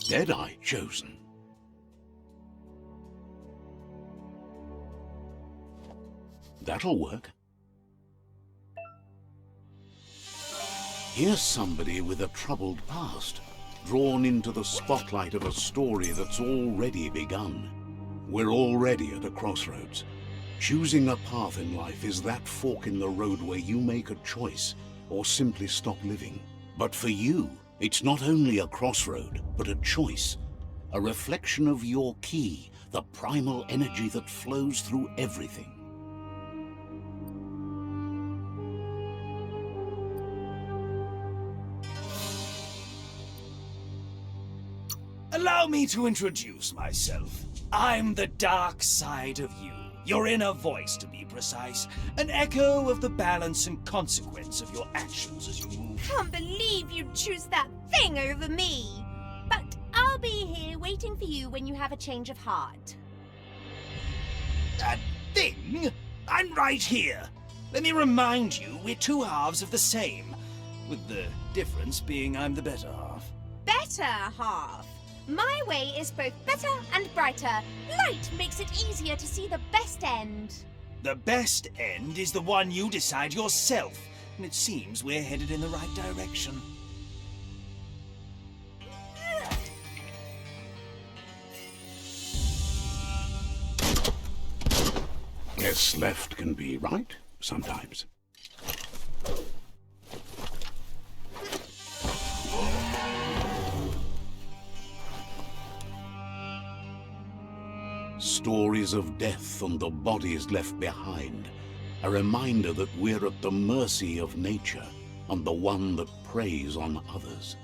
Deadeye chosen. That'll work. Here's somebody with a troubled past, drawn into the spotlight of a story that's already begun. We're already at a crossroads. Choosing a path in life is that fork in the road where you make a choice or simply stop living. But for you, it's not only a crossroad, but a choice. A reflection of your key, the primal energy that flows through everything. Allow me to introduce myself. I'm the dark side of you. Your inner voice, to be precise. An echo of the balance and consequence of your actions as you move. Can't believe you'd choose that thing over me. But I'll be here waiting for you when you have a change of heart. That thing? I'm right here. Let me remind you, we're two halves of the same. With the difference being I'm the better half. Better half. My way is both better and brighter. Light makes it easier to see the best end. The best end is the one you decide yourself, and it seems we're headed in the right direction. Yes, left can be right sometimes. Stories of death and the bodies left behind. A reminder that we're at the mercy of nature and the one that preys on others.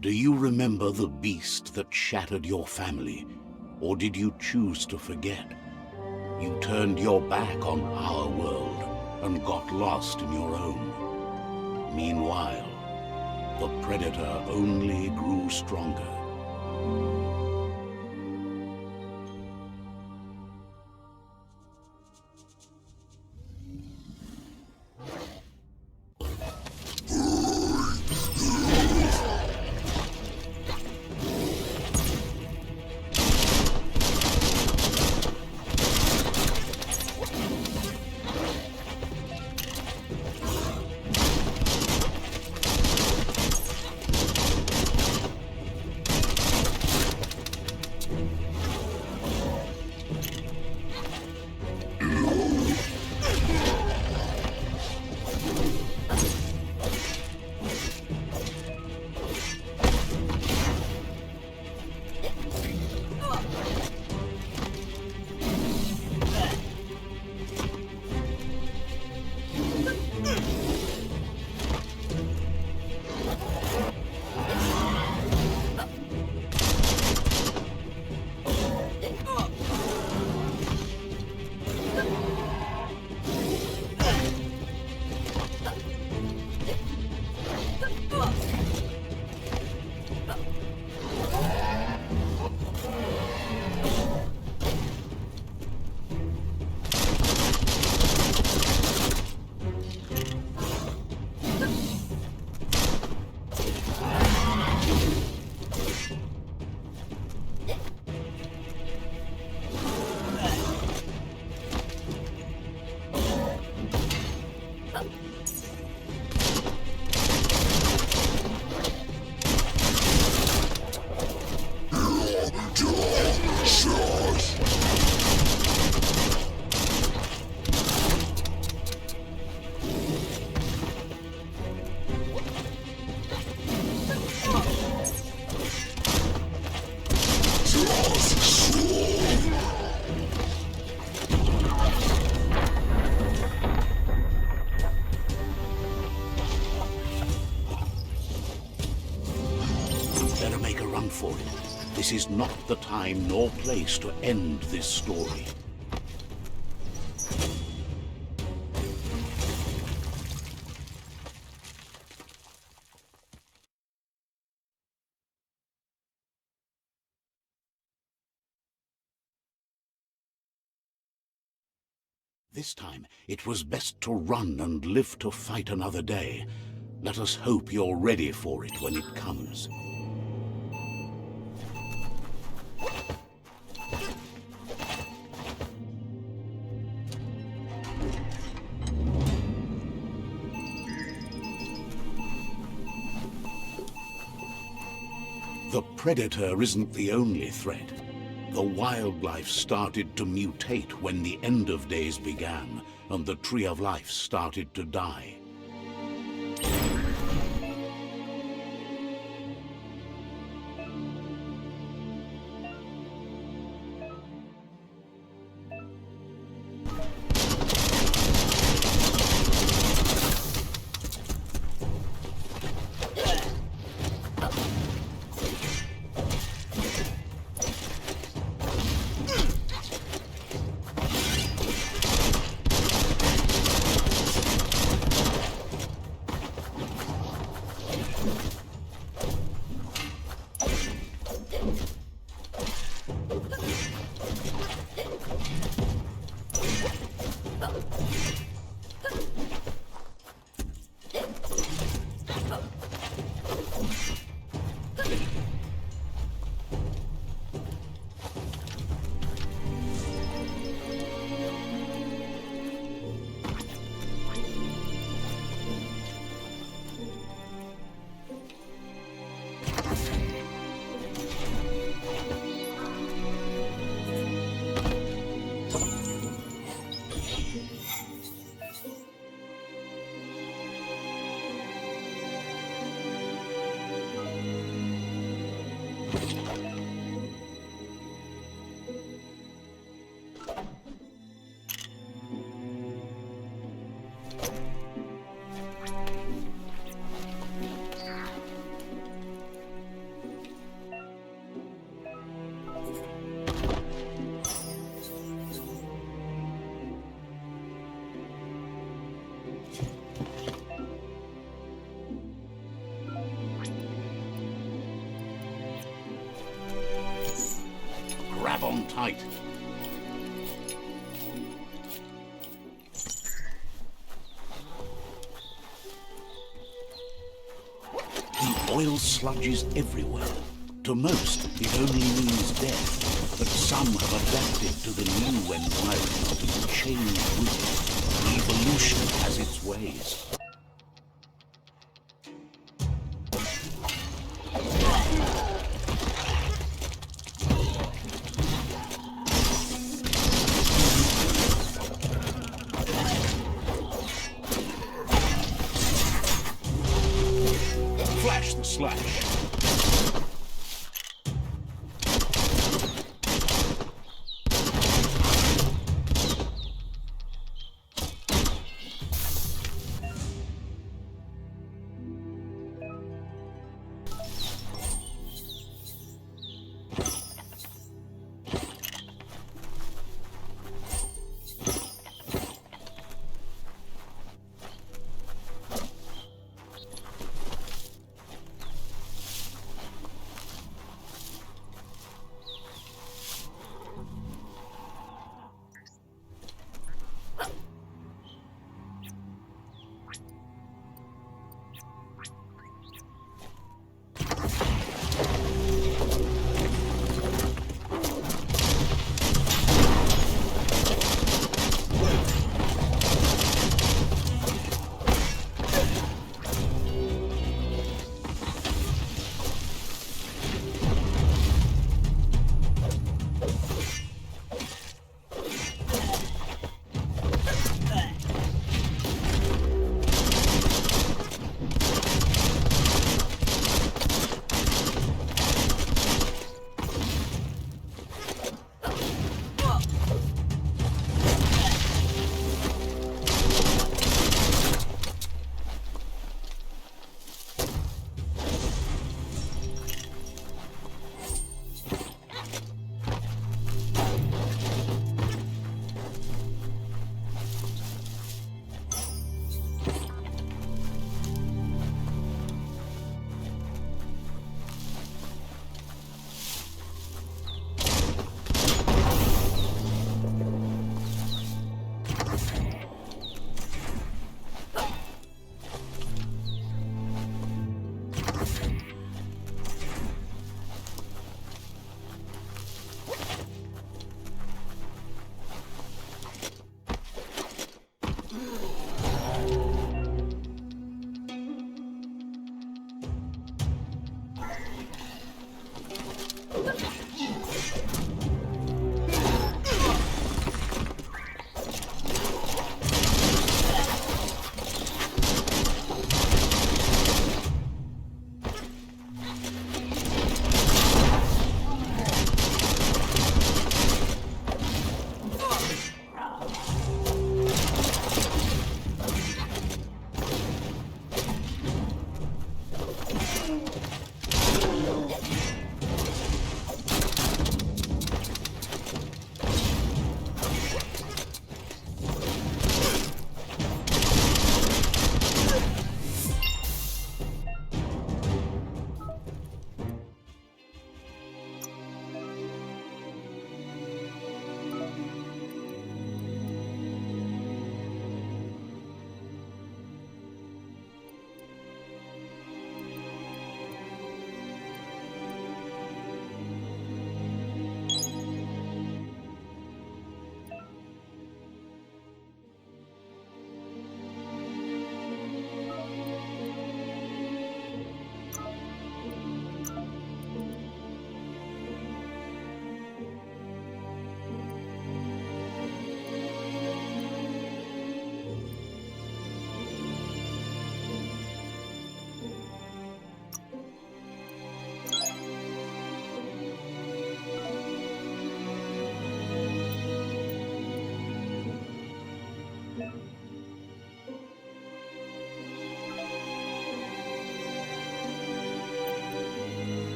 Do you remember the beast that shattered your family? Or did you choose to forget? You turned your back on our world and got lost in your own. Meanwhile, the predator only grew stronger. Better make a run for it. This is not the time nor place to end this story. This time, it was best to run and live to fight another day. Let us hope you're ready for it when it comes. The predator isn't the only threat. The wildlife started to mutate when the end of days began, and the tree of life started to die. Grab on tight. The oil sludges everywhere. To most, it only means death, but some have adapted to the new environment and changed with it. Evolution has its ways. Flash the slash.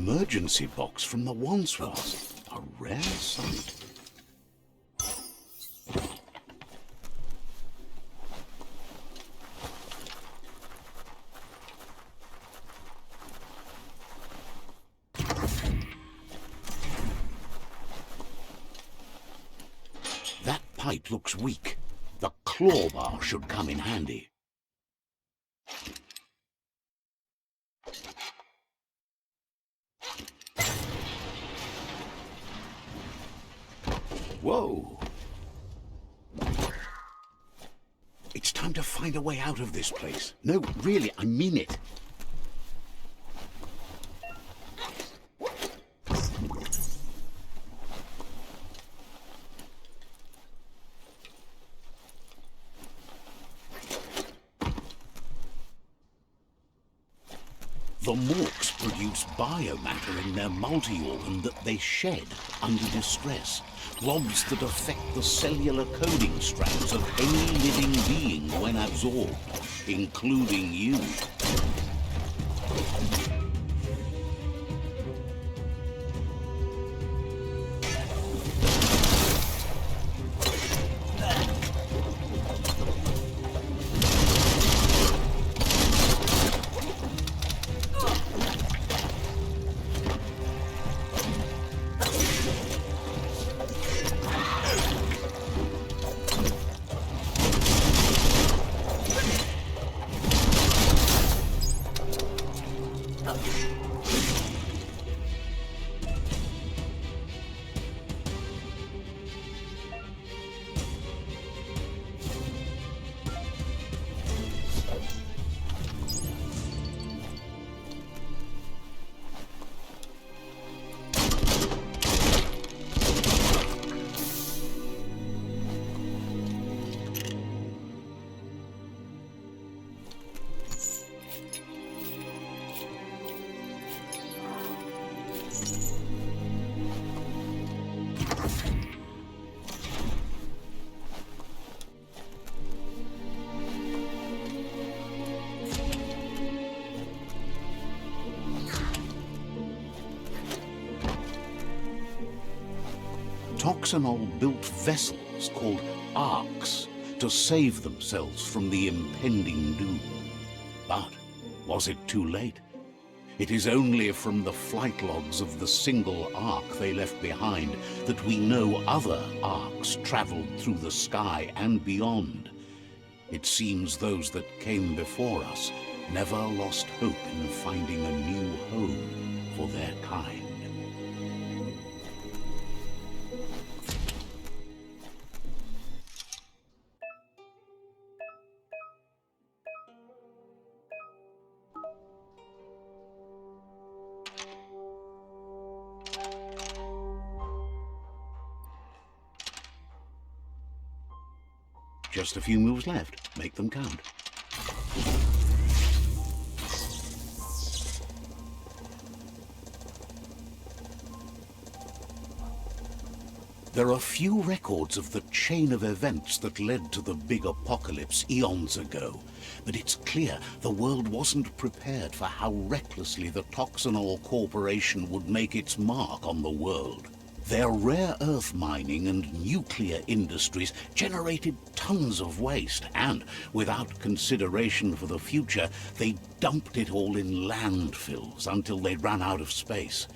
emergency box from the Wandsworth. A rare sight. That pipe looks weak. The claw bar should come in handy. Whoa! It's time to find a way out of this place. No, really, I mean it. The morks produce biomatter in their multi-organ that they shed under distress. Blobs that affect the cellular coding strands of any living being when absorbed, including you. Toxanol built vessels called arks to save themselves from the impending doom. But was it too late? It is only from the flight logs of the single ark they left behind that we know other arks traveled through the sky and beyond. It seems those that came before us never lost hope in finding a new home for their kind. Just a few moves left. Make them count. There are few records of the chain of events that led to the big apocalypse eons ago, but it's clear the world wasn't prepared for how recklessly the Toxanol Corporation would make its mark on the world. Their rare earth mining and nuclear industries generated tons of waste, and without consideration for the future, they dumped it all in landfills until they ran out of space.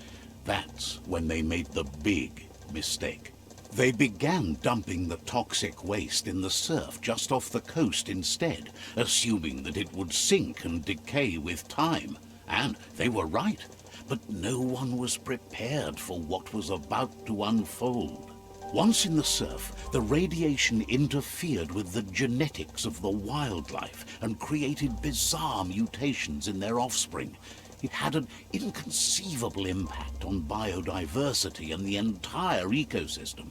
That's when they made the big mistake. They began dumping the toxic waste in the surf just off the coast instead, assuming that it would sink and decay with time. And they were right. But no one was prepared for what was about to unfold. Once in the surf, the radiation interfered with the genetics of the wildlife and created bizarre mutations in their offspring. It had an inconceivable impact on biodiversity and the entire ecosystem.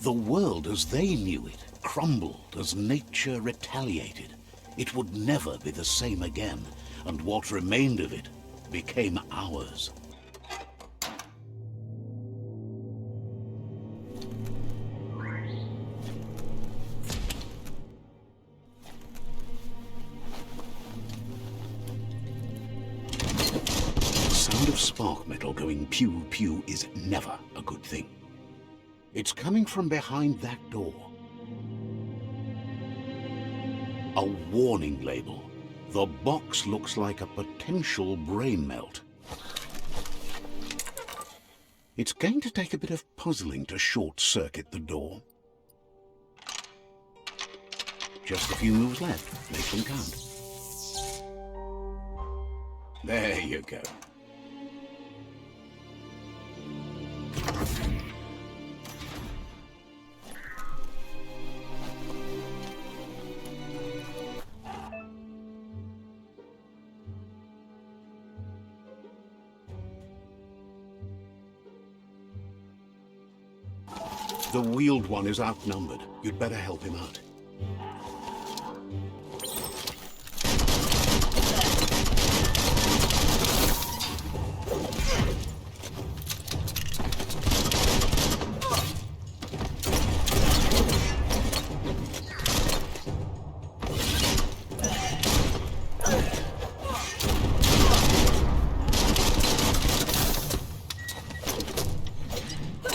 The world as they knew it crumbled as nature retaliated. It would never be the same again, and what remained of it became ours. spark metal going pew-pew is never a good thing. It's coming from behind that door. A warning label. The box looks like a potential brain melt. It's going to take a bit of puzzling to short-circuit the door. Just a few moves left. Make them count. There you go. The wheeled one is outnumbered. You'd better help him out.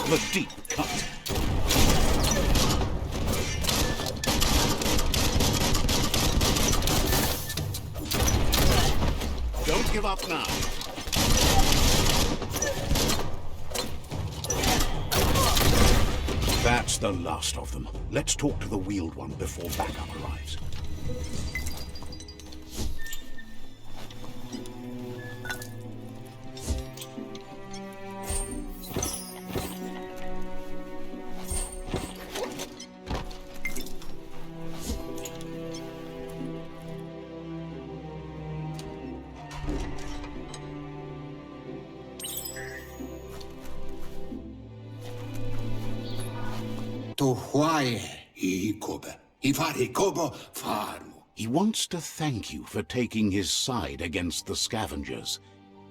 The deep cut. Don't give up now. That's the last of them. Let's talk to the wheeled one before backup arrives. He wants to thank you for taking his side against the scavengers.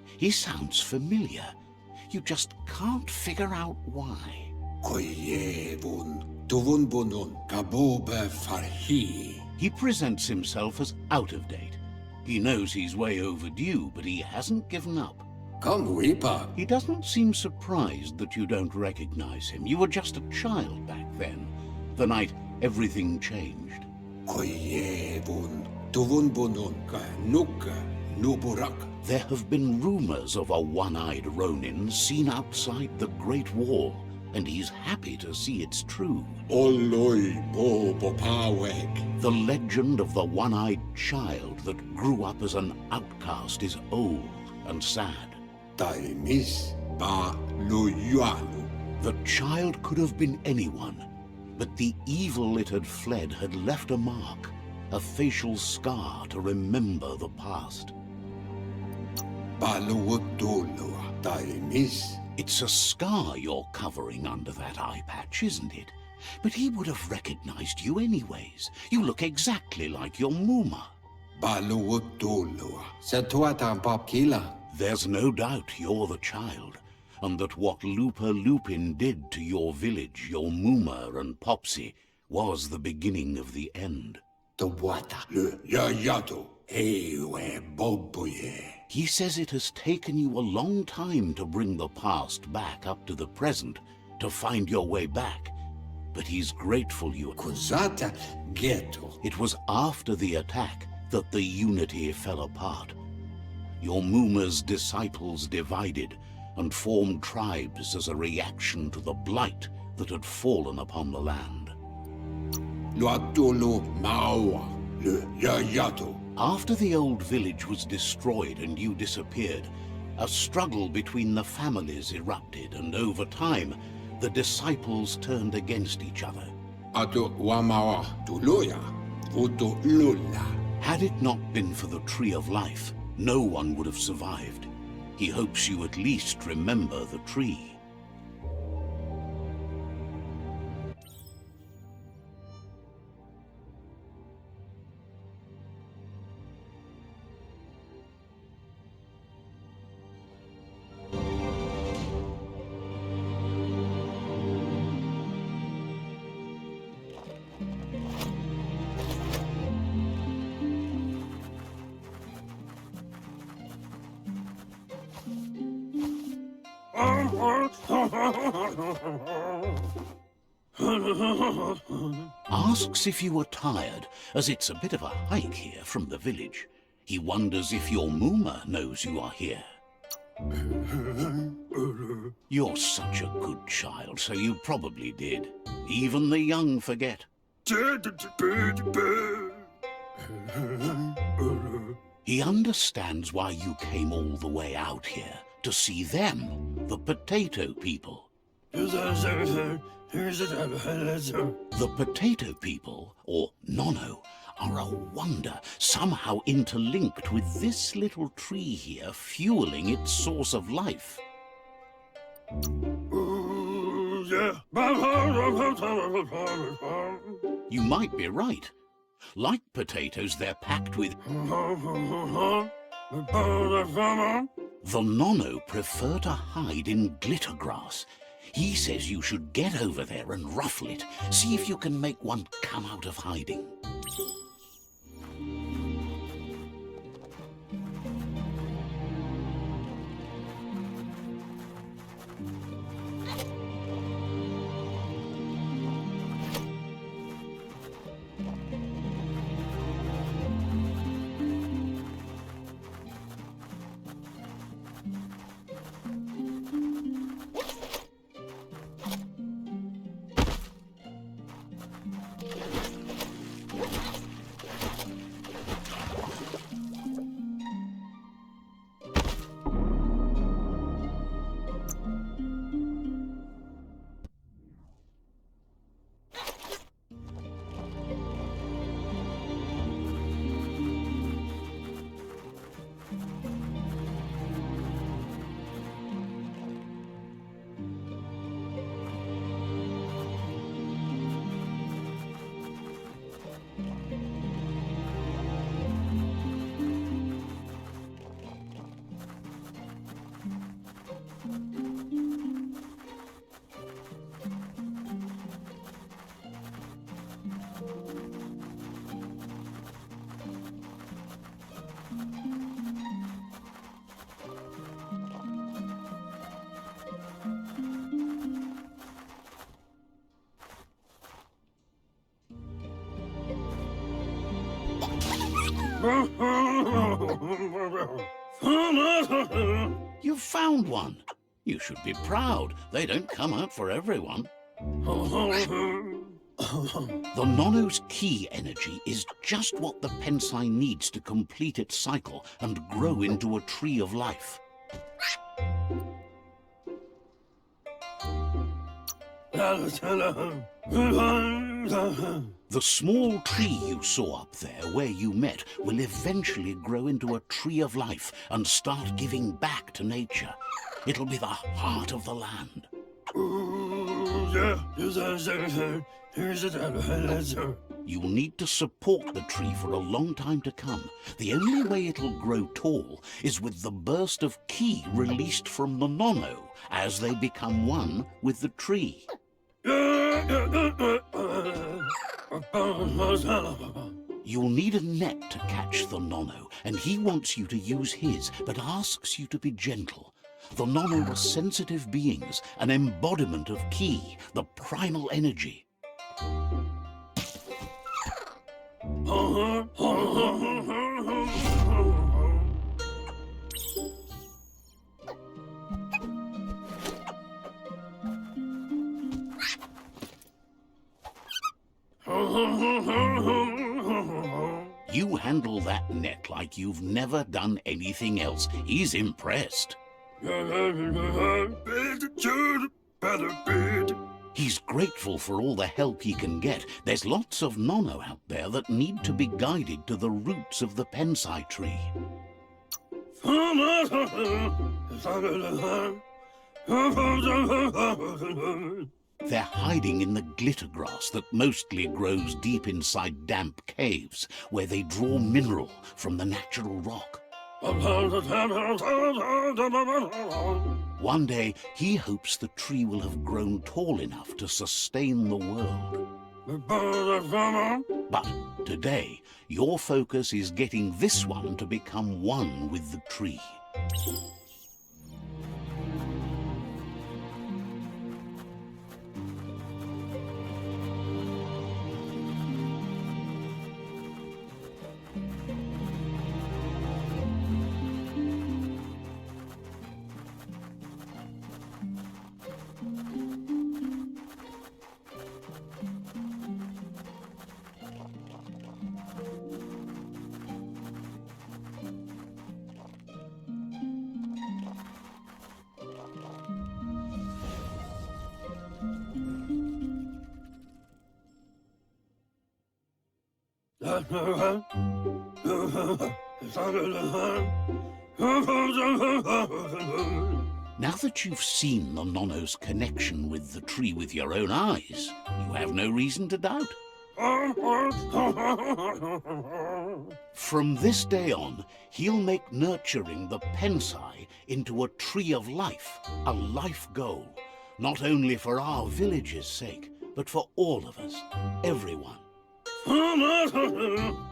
He sounds familiar. You just can't figure out why. He presents himself as out of date. He knows he's way overdue, but he hasn't given up. He doesn't seem surprised that you don't recognize him. You were just a child back then, the night everything changed. There have been rumors of a one-eyed Ronin seen outside the Great Wall, and he's happy to see it's true. The legend of the one-eyed child that grew up as an outcast is old and sad. The child could have been anyone, but the evil it had fled had left a mark, a facial scar to remember the past. It's a scar you're covering under that eye patch, isn't it? But he would have recognized you anyways. You look exactly like your Muma. There's no doubt you're the child, and that what Lupa Lupin did to your village, your Muma and Popsy, was the beginning of the end. He says it has taken you a long time to bring the past back up to the present, to find your way back, but he's grateful you... It was after the attack that the unity fell apart. Your Muma's disciples divided and formed tribes as a reaction to the blight that had fallen upon the land. After the old village was destroyed and you disappeared, a struggle between the families erupted, and over time, the disciples turned against each other. Had it not been for the Tree of Life, no one would have survived. He hopes you at least remember the tree. Asks if you are tired, as it's a bit of a hike here from the village. He wonders if your Mooma knows you are here. You're such a good child, so you probably did. Even the young forget. He understands why you came all the way out here, to see them, the potato people. The potato people, or Nono, are a wonder, somehow interlinked with this little tree here fueling its source of life. You might be right. Like potatoes, they're packed with... The Nono prefer to hide in glitter grass. He says you should get over there and ruffle it. See if you can make one come out of hiding. You've found one. You should be proud. They don't come out for everyone. The Nono's key energy is just what the Pensai needs to complete its cycle and grow into a tree of life. The small tree you saw up there where you met will eventually grow into a tree of life and start giving back to nature. It'll be the heart of the land. You'll need to support the tree for a long time to come. The only way it'll grow tall is with the burst of ki released from the Nono as they become one with the tree. You'll need a net to catch the Nono, and he wants you to use his, but asks you to be gentle. The Nono are sensitive beings, an embodiment of ki, the primal energy. You handle that net like you've never done anything else. He's impressed. He's grateful for all the help he can get. There's lots of Nono out there that need to be guided to the roots of the Pensai tree. They're hiding in the glitter grass that mostly grows deep inside damp caves, where they draw mineral from the natural rock. One day, he hopes the tree will have grown tall enough to sustain the world. But today, your focus is getting this one to become one with the tree. Now that you've seen the Nonno's connection with the tree with your own eyes, you have no reason to doubt. From this day on, he'll make nurturing the Pensai into a tree of life, a life goal, not only for our village's sake, but for all of us, everyone.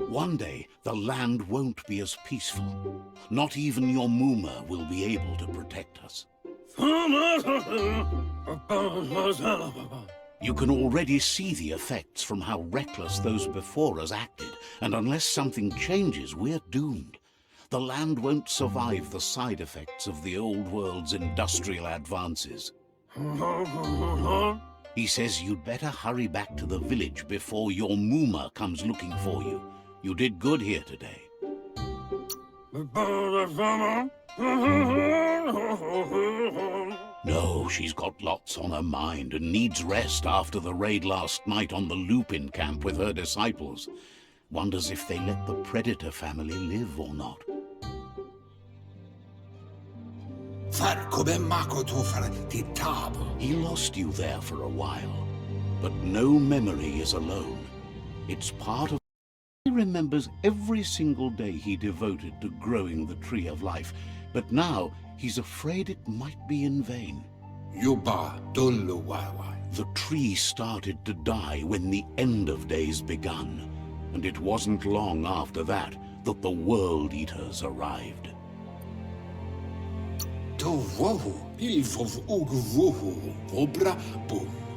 One day, the land won't be as peaceful. Not even your Muma will be able to protect us. You can already see the effects from how reckless those before us acted, and unless something changes, we're doomed. The land won't survive the side effects of the old world's industrial advances. He says you'd better hurry back to the village before your Muma comes looking for you. You did good here today. No, she's got lots on her mind and needs rest after the raid last night on the Lupin camp with her disciples. Wonders if they let the Predator family live or not. He lost you there for a while, but no memory is alone. It's part of... He remembers every single day he devoted to growing the Tree of Life, but now he's afraid it might be in vain. The tree started to die when the end of days begun, and it wasn't long after that that the World Eaters arrived.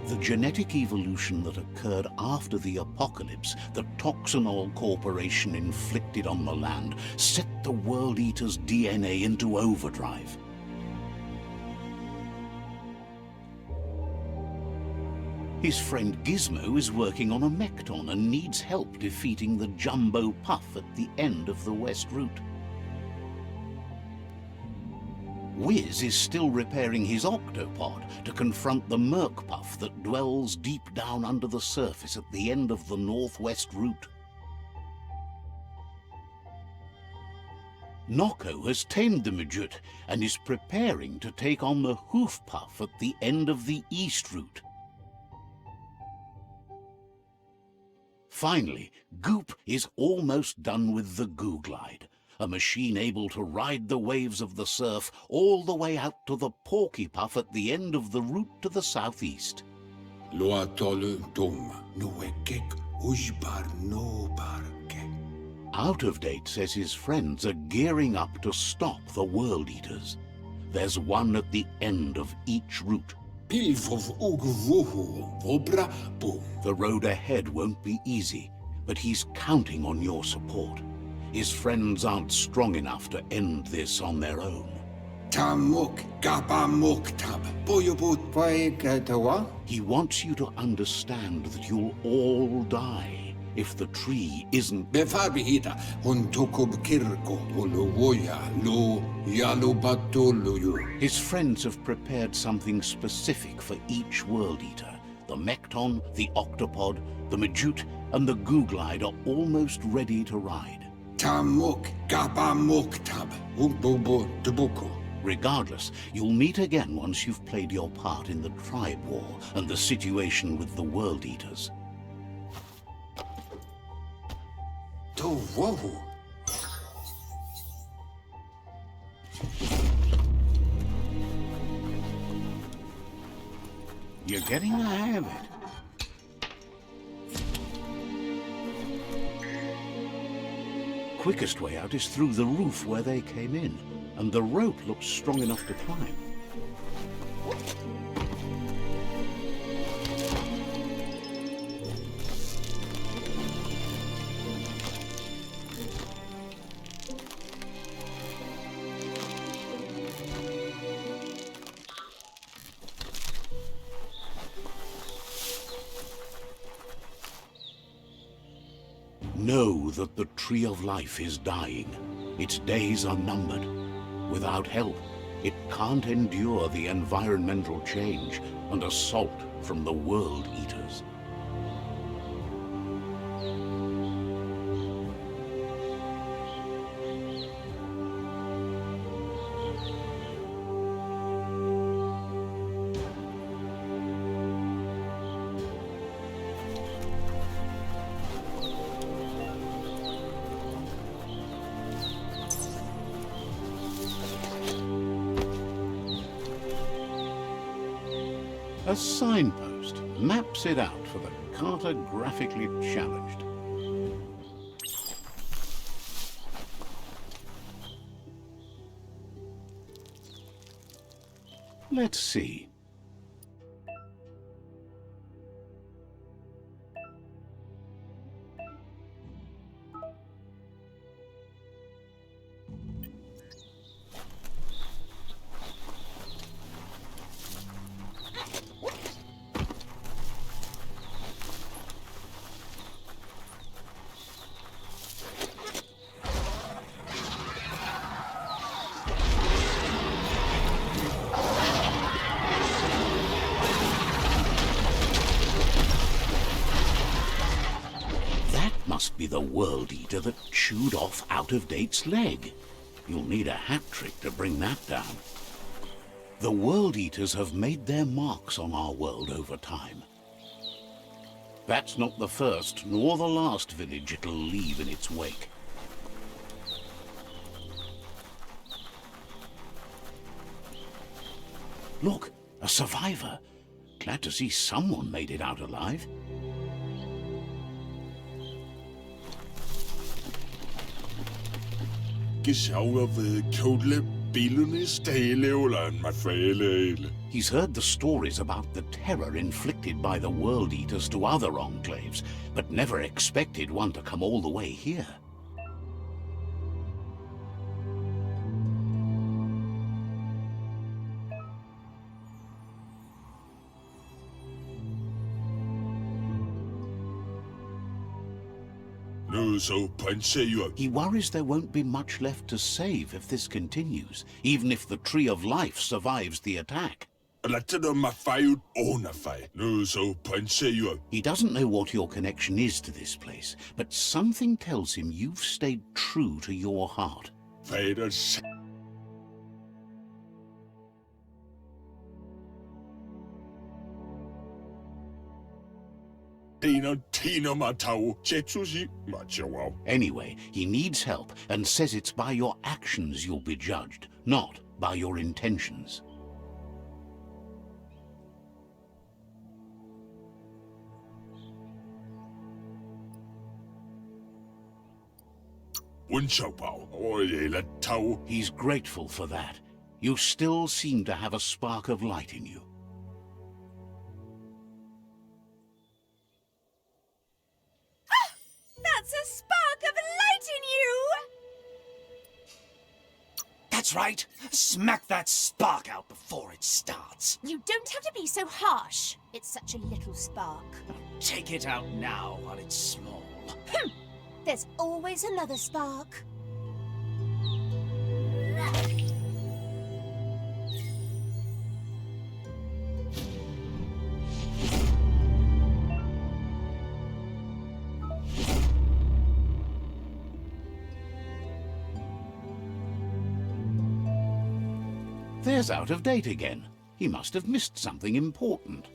The genetic evolution that occurred after the apocalypse the Toxinol Corporation inflicted on the land set the World Eater's DNA into overdrive. His friend Gizmo is working on a Mekton and needs help defeating the Jumbo Puff at the end of the West Route. Wiz is still repairing his octopod to confront the Merc Puff that dwells deep down under the surface at the end of the Northwest Route. Nocco has tamed the Midget and is preparing to take on the Hoof Puff at the end of the East Route. Finally, Goop is almost done with the Googlide, a machine able to ride the waves of the surf all the way out to the Porky Puff at the end of the route to the southeast. Out of Date says his friends are gearing up to stop the World Eaters. There's one at the end of each route. The road ahead won't be easy, but he's counting on your support. His friends aren't strong enough to end this on their own. He wants you to understand that you'll all die if the tree isn't... His friends have prepared something specific for each World Eater. The Mekton, the Octopod, the Majute, and the Googlide are almost ready to ride. Regardless, you'll meet again once you've played your part in the tribe war and the situation with the World Eaters. You're getting the hang of it. Quickest way out is through the roof where they came in, and the rope looks strong enough to climb. Know that the Tree of Life is dying. Its days are numbered. Without help, it can't endure the environmental change and assault from the World Eaters. A signpost maps it out for the cartographically challenged. Let's see. Must be the World Eater that chewed off Out-of-Date's leg. You'll need a hat trick to bring that down. The World Eaters have made their marks on our world over time. That's not the first nor the last village it'll leave in its wake. Look, a survivor. Glad to see someone made it out alive. He's heard the stories about the terror inflicted by the World Eaters to other enclaves, but never expected one to come all the way here. He worries there won't be much left to save if this continues, even if the Tree of Life survives the attack. He doesn't know what your connection is to this place, but something tells him you've stayed true to your heart. Anyway, he needs help and says it's by your actions you'll be judged, not by your intentions. He's grateful for that. You still seem to have a spark of light in you. That's a spark of light in you! That's right. Smack that spark out before it starts. You don't have to be so harsh. It's such a little spark. Take it out now while it's small. There's always another spark. There's Out-of-Date again. He must have missed something important.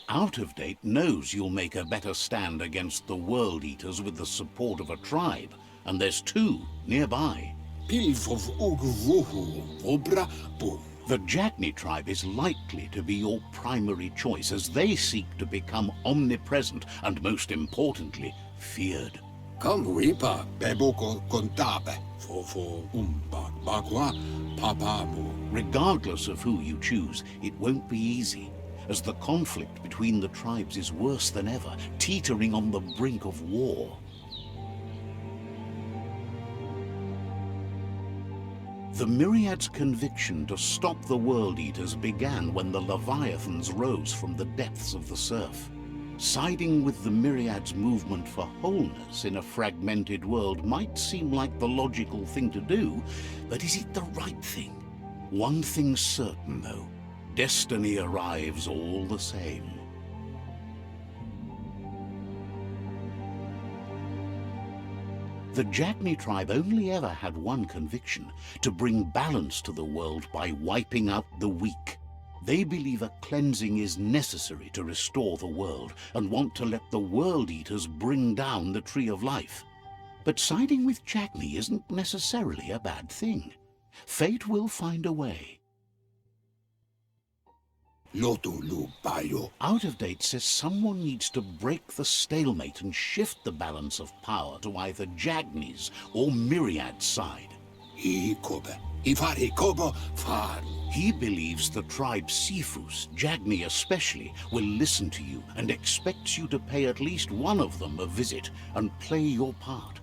Out-of-Date knows you'll make a better stand against the World Eaters with the support of a tribe, and there's two nearby. The Jagni tribe is likely to be your primary choice as they seek to become omnipresent and, most importantly, feared. Regardless of who you choose, it won't be easy, as the conflict between the tribes is worse than ever, teetering on the brink of war. The Myriad's conviction to stop the World Eaters began when the Leviathans rose from the depths of the surf. Siding with the Myriad's movement for wholeness in a fragmented world might seem like the logical thing to do, but is it the right thing? One thing's certain, though. Destiny arrives all the same. The Jagni tribe only ever had one conviction: to bring balance to the world by wiping out the weak. They believe a cleansing is necessary to restore the world and want to let the World Eaters bring down the Tree of Life. But siding with Jagni isn't necessarily a bad thing. Fate will find a way. Out of Date says someone needs to break the stalemate and shift the balance of power to either Jagni's or Myriad's side. He believes the tribe Sifus, Jagni especially, will listen to you and expects you to pay at least one of them a visit and play your part.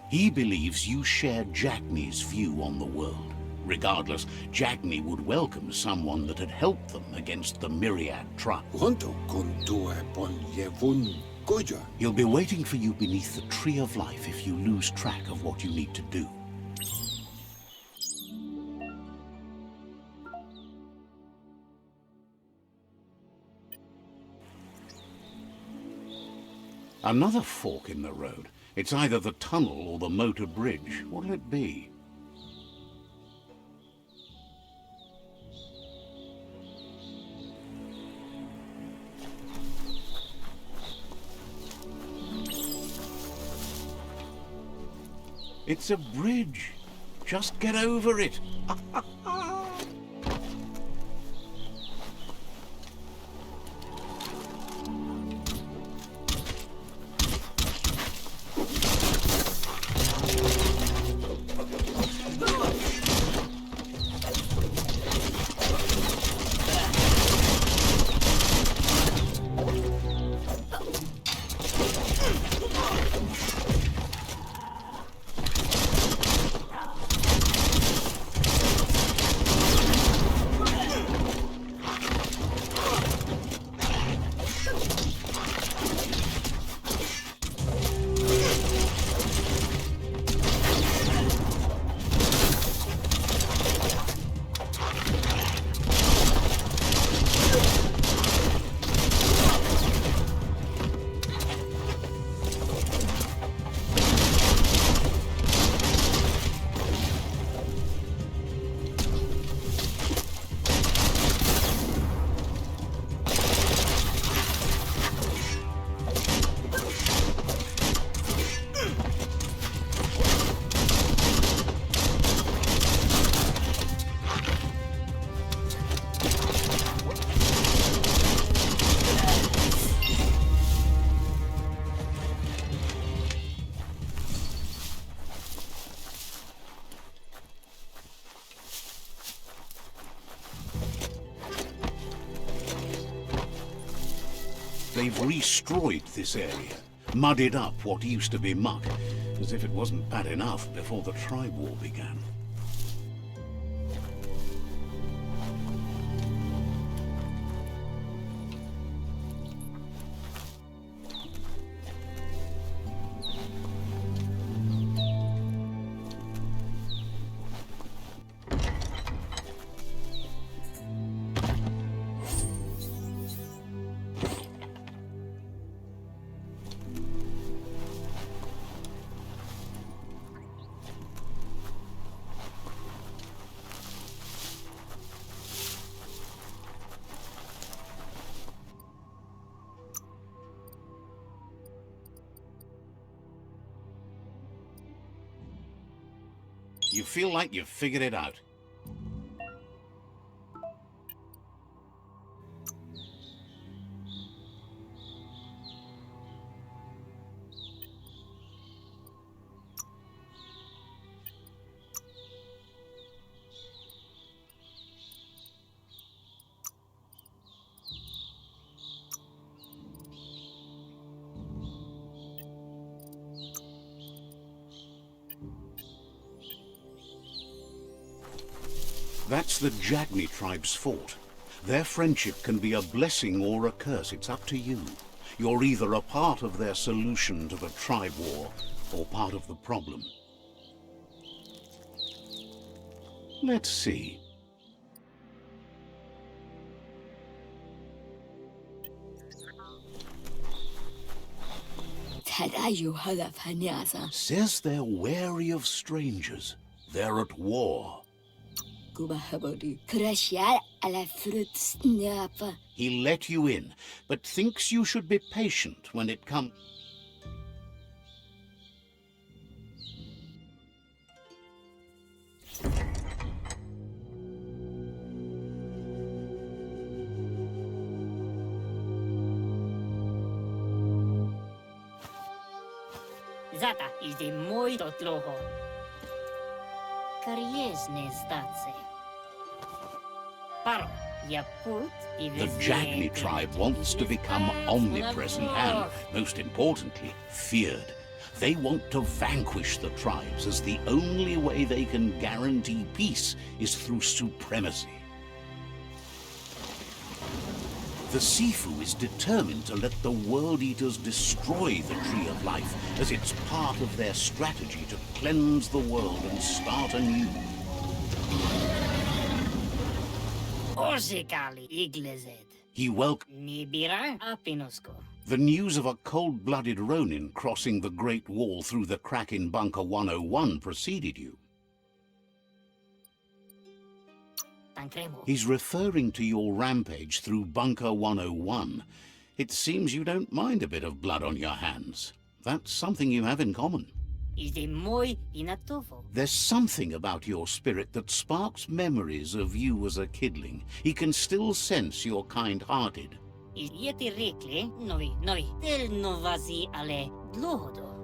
He believes you share Jagni's view on the world. Regardless, Jagni would welcome someone that had helped them against the Myriad tribe. He'll be waiting for you beneath the Tree of Life if you lose track of what you need to do. Another fork in the road. It's either the tunnel or the motor bridge. What'll it be? It's a bridge. Just get over it. They've destroyed this area, muddied up what used to be muck, as if it wasn't bad enough before the tribe war began. You feel like you've figured it out. That's the Jagni tribe's fort. Their friendship can be a blessing or a curse. It's up to you. You're either a part of their solution to the tribe war or part of the problem. Let's see. Says they're wary of strangers. They're at war. He'll let you in, but thinks you should be patient when it comes... Zata is the mój dotloho. Kariesne stace. Paro, ja put i The Jagni tribe wants to become omnipresent and, most importantly, feared. They want to vanquish the tribes, as the only way they can guarantee peace is through supremacy. The Sifu is determined to let the World Eaters destroy the Tree of Life, as it's part of their strategy to cleanse the world and start anew. Orsikali iglezed. He Nibira apinosko. The news of a cold-blooded Ronin crossing the Great Wall through the crack in Bunker 101 preceded you. He's referring to your rampage through Bunker 101. It seems you don't mind a bit of blood on your hands. That's something you have in common. There's something about your spirit that sparks memories of you as a kidling. He can still sense you're kind-hearted.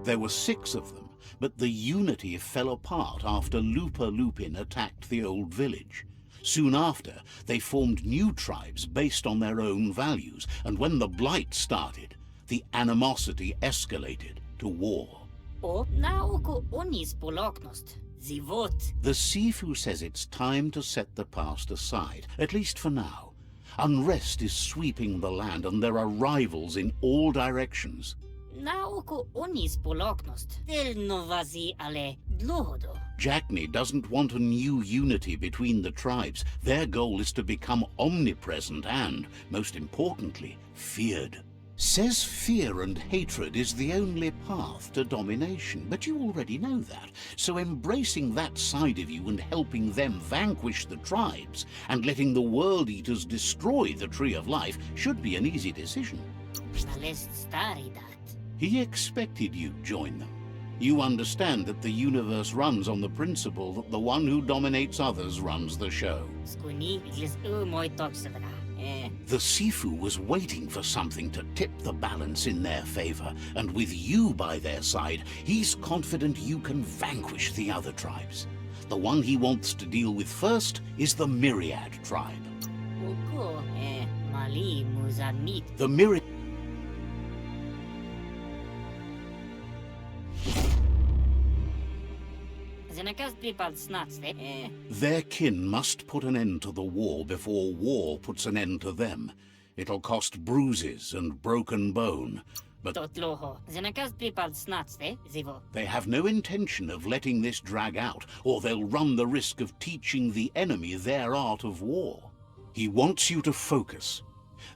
There were 6 of them, but the unity fell apart after Lupa Lupin attacked the old village. Soon after, they formed new tribes based on their own values, and when the Blight started, the animosity escalated to war. The Sifu says it's time to set the past aside, at least for now. Unrest is sweeping the land, and there are rivals in all directions. Jagni doesn't want a new unity between the tribes. Their goal is to become omnipresent and, most importantly, feared. Says fear and hatred is the only path to domination, but you already know that. So embracing that side of you and helping them vanquish the tribes and letting the World Eaters destroy the Tree of Life should be an easy decision. He expected you'd join them. You understand that the universe runs on the principle that the one who dominates others runs the show. The Sifu was waiting for something to tip the balance in their favor, and with you by their side, he's confident you can vanquish the other tribes. The one he wants to deal with first is the Myriad tribe. The Myriad... Their kin must put an end to the war before war puts an end to them. It'll cost bruises and broken bone, but they have no intention of letting this drag out, or they'll run the risk of teaching the enemy their art of war. He wants you to focus.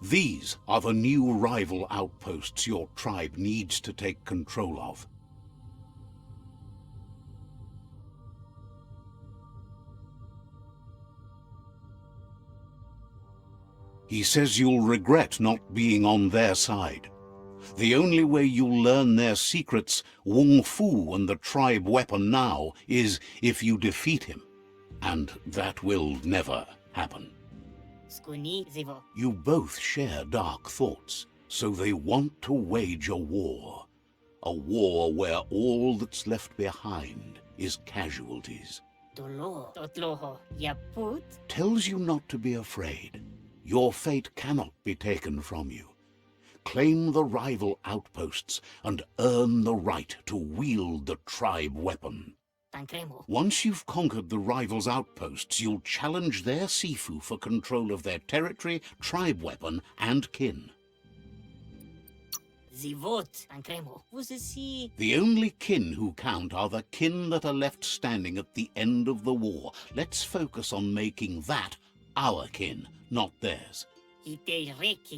These are the new rival outposts your tribe needs to take control of. He says you'll regret not being on their side. The only way you'll learn their secrets, Wung Fu and the tribe weapon now, is if you defeat him. And that will never happen. You both share dark thoughts, so they want to wage a war. A war where all that's left behind is casualties. Tells you not to be afraid. Your fate cannot be taken from you. Claim the rival outposts and earn the right to wield the tribe weapon. Once you've conquered the rivals' outposts, you'll challenge their Sifu for control of their territory, tribe weapon, and kin. The only kin who count are the kin that are left standing at the end of the war. Let's focus on making that our kin, not theirs.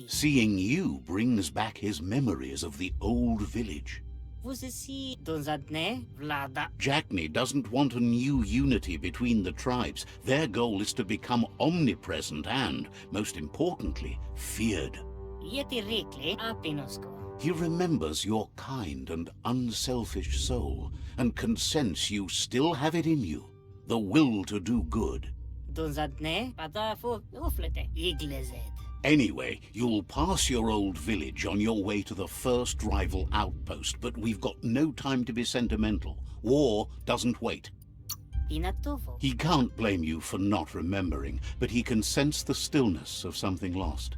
Seeing you brings back his memories of the old village. Vous ici, donzadne, vlada. Jackney doesn't want a new unity between the tribes. Their goal is to become omnipresent and, most importantly, feared. Yeti rikli apinosko. He remembers your kind and unselfish soul and can sense you still have it in you, the will to do good. Donzadne, padafu, uflete, iglezed. Anyway, you'll pass your old village on your way to the first rival outpost, but we've got no time to be sentimental. War doesn't wait. Pinatufo. He can't blame you for not remembering, but he can sense the stillness of something lost.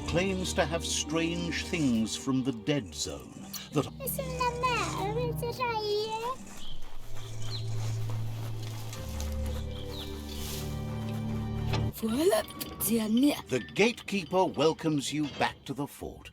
Claims to have strange things from the dead zone that the gatekeeper welcomes you back to the fort.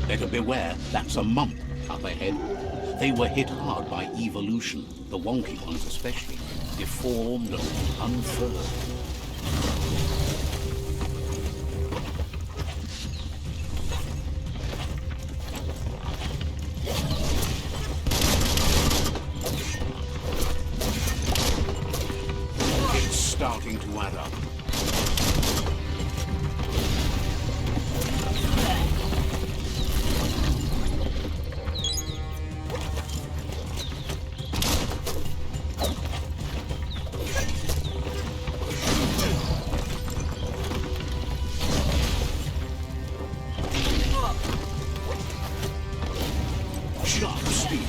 Better beware, that's a mump up ahead. They were hit hard by evolution, the wonky ones especially, deformed and unfurled. It's starting to add up. Sharp speed.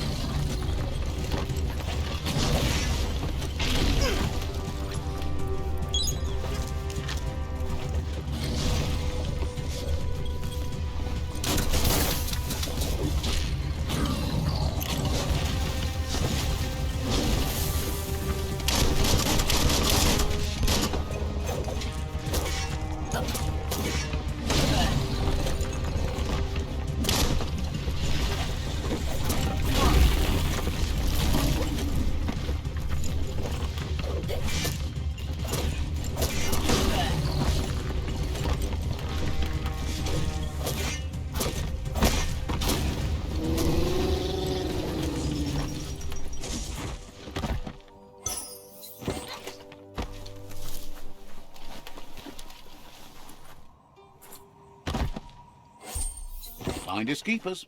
Finders keepers.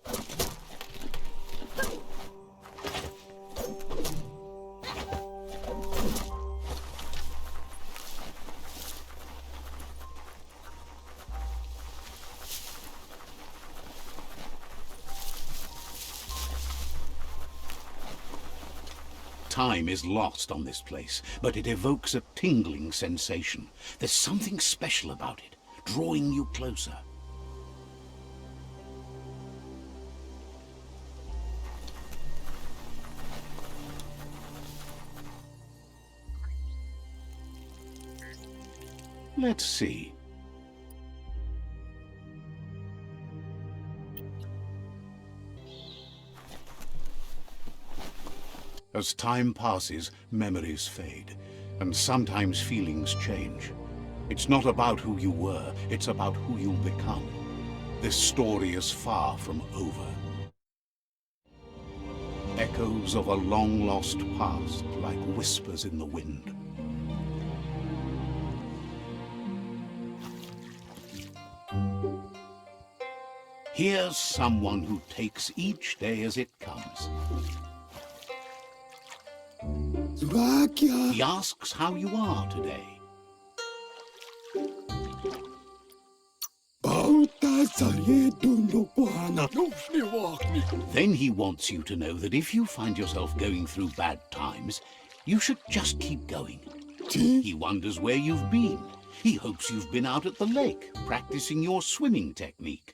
Time is lost on this place, but it evokes a tingling sensation. There's something special about it, drawing you closer. Let's see. As time passes, memories fade, and sometimes feelings change. It's not about who you were, it's about who you'll become. This story is far from over. Echoes of a long-lost past, like whispers in the wind. Here's someone who takes each day as it comes. He asks how you are today. Then he wants you to know that if you find yourself going through bad times, you should just keep going. He wonders where you've been. He hopes you've been out at the lake, practicing your swimming technique.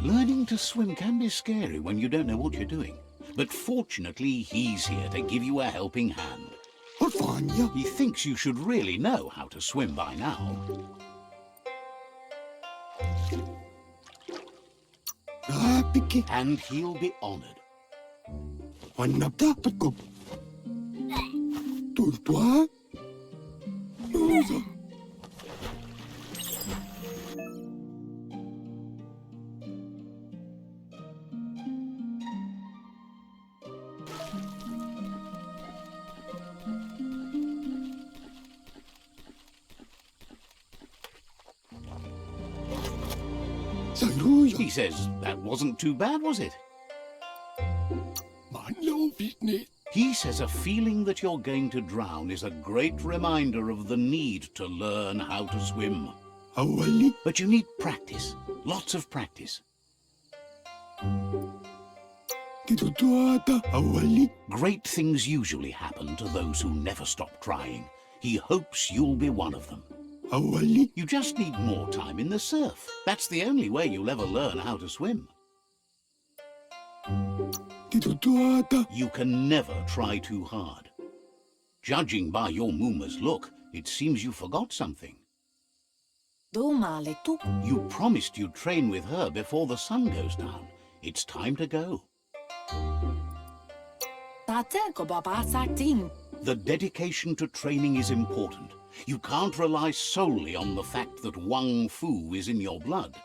Learning to swim can be scary when you don't know what you're doing. But fortunately, he's here to give you a helping hand. He thinks you should really know how to swim by now. And he'll be honored. He says, that wasn't too bad, was it? He says a feeling that you're going to drown is a great reminder of the need to learn how to swim. But you need practice, lots of practice. Great things usually happen to those who never stop trying. He hopes you'll be one of them. You just need more time in the surf. That's the only way you'll ever learn how to swim. You can never try too hard. Judging by your Muma's look, it seems you forgot something. You promised you'd train with her before the sun goes down. It's time to go. The dedication to training is important. You can't rely solely on the fact that Wang Fu is in your blood.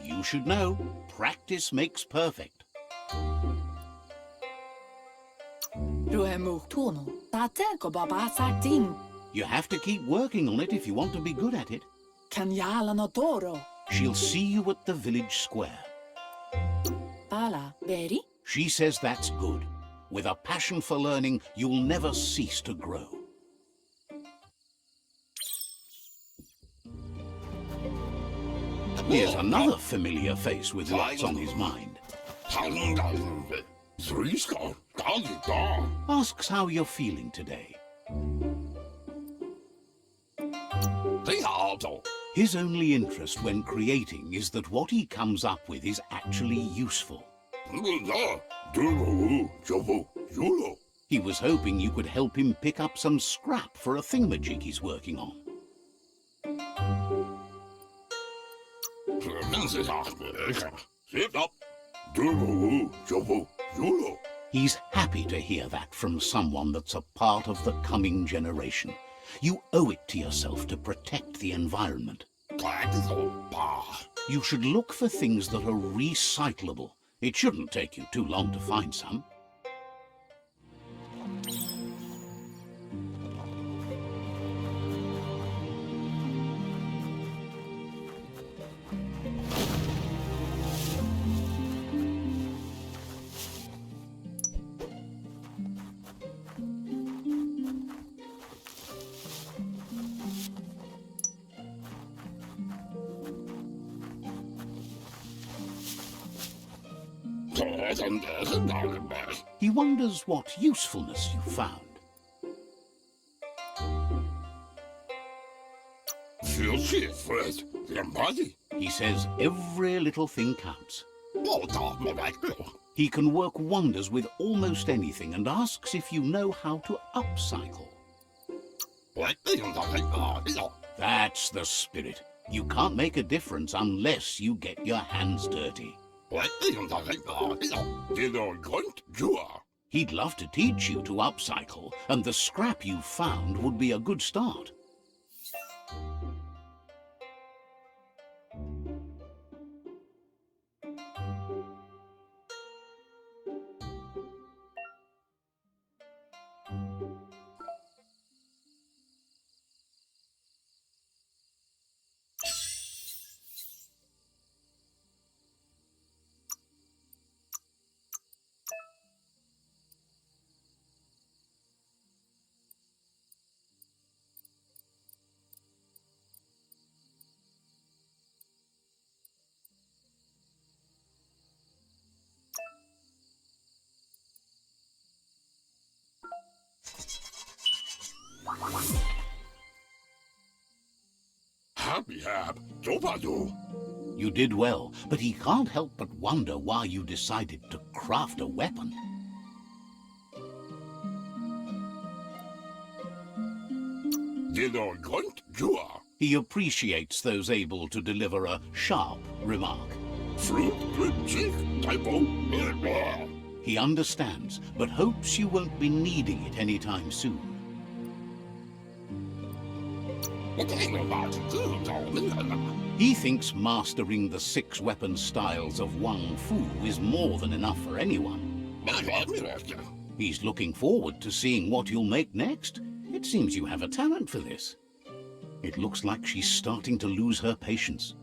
You should know, practice makes perfect. You have to keep working on it if you want to be good at it. She'll see you at the village square. She says that's good. With a passion for learning, you'll never cease to grow. Here's another familiar face with lots on his mind. Asks how you're feeling today. His only interest when creating is that what he comes up with is actually useful. He was hoping you could help him pick up some scrap for a thingamajig he's working on. He's happy to hear that from someone that's a part of the coming generation. You owe it to yourself to protect the environment. You should look for things that are recyclable. It shouldn't take you too long to find some. He wonders what usefulness you found. He says every little thing counts. He can work wonders with almost anything and asks if you know how to upcycle. That's the spirit. You can't make a difference unless you get your hands dirty. He'd love to teach you to upcycle, and the scrap you found would be a good start. You did well, but he can't help but wonder why you decided to craft a weapon. He appreciates those able to deliver a sharp remark. He understands, but hopes you won't be needing it anytime soon. He thinks mastering the 6 weapon styles of Wang Fu is more than enough for anyone. He's looking forward to seeing what you'll make next. It seems you have a talent for this. It looks like she's starting to lose her patience.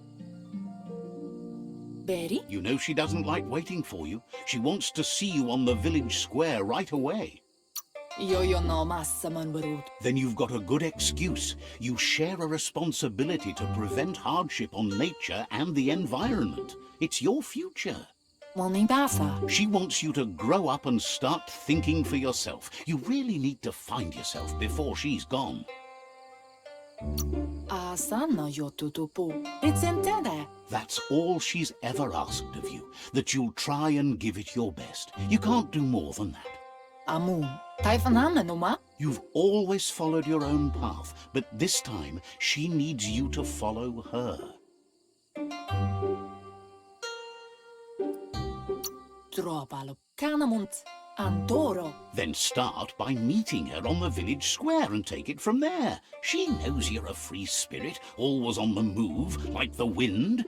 Betty? You know she doesn't like waiting for you. She wants to see you on the village square right away. Then you've got a good excuse. You share a responsibility to prevent hardship on nature and the environment. It's your future. She wants you to grow up and start thinking for yourself. You really need to find yourself before she's gone. That's all she's ever asked of you, that you'll try and give it your best. You can't do more than that. You've always followed your own path, but this time she needs you to follow her. Then start by meeting her on the village square and take it from there. She knows you're a free spirit, always on the move, like the wind.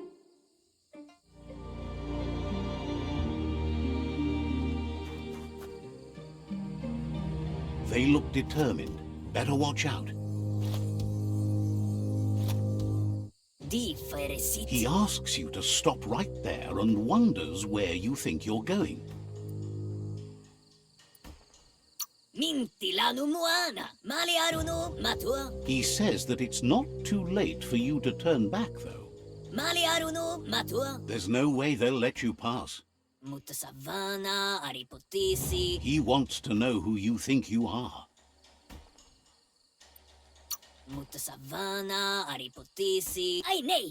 They look determined. Better watch out. He asks you to stop right there and wonders where you think you're going. He says that it's not too late for you to turn back, though. There's no way they'll let you pass. He wants to know who you think you are.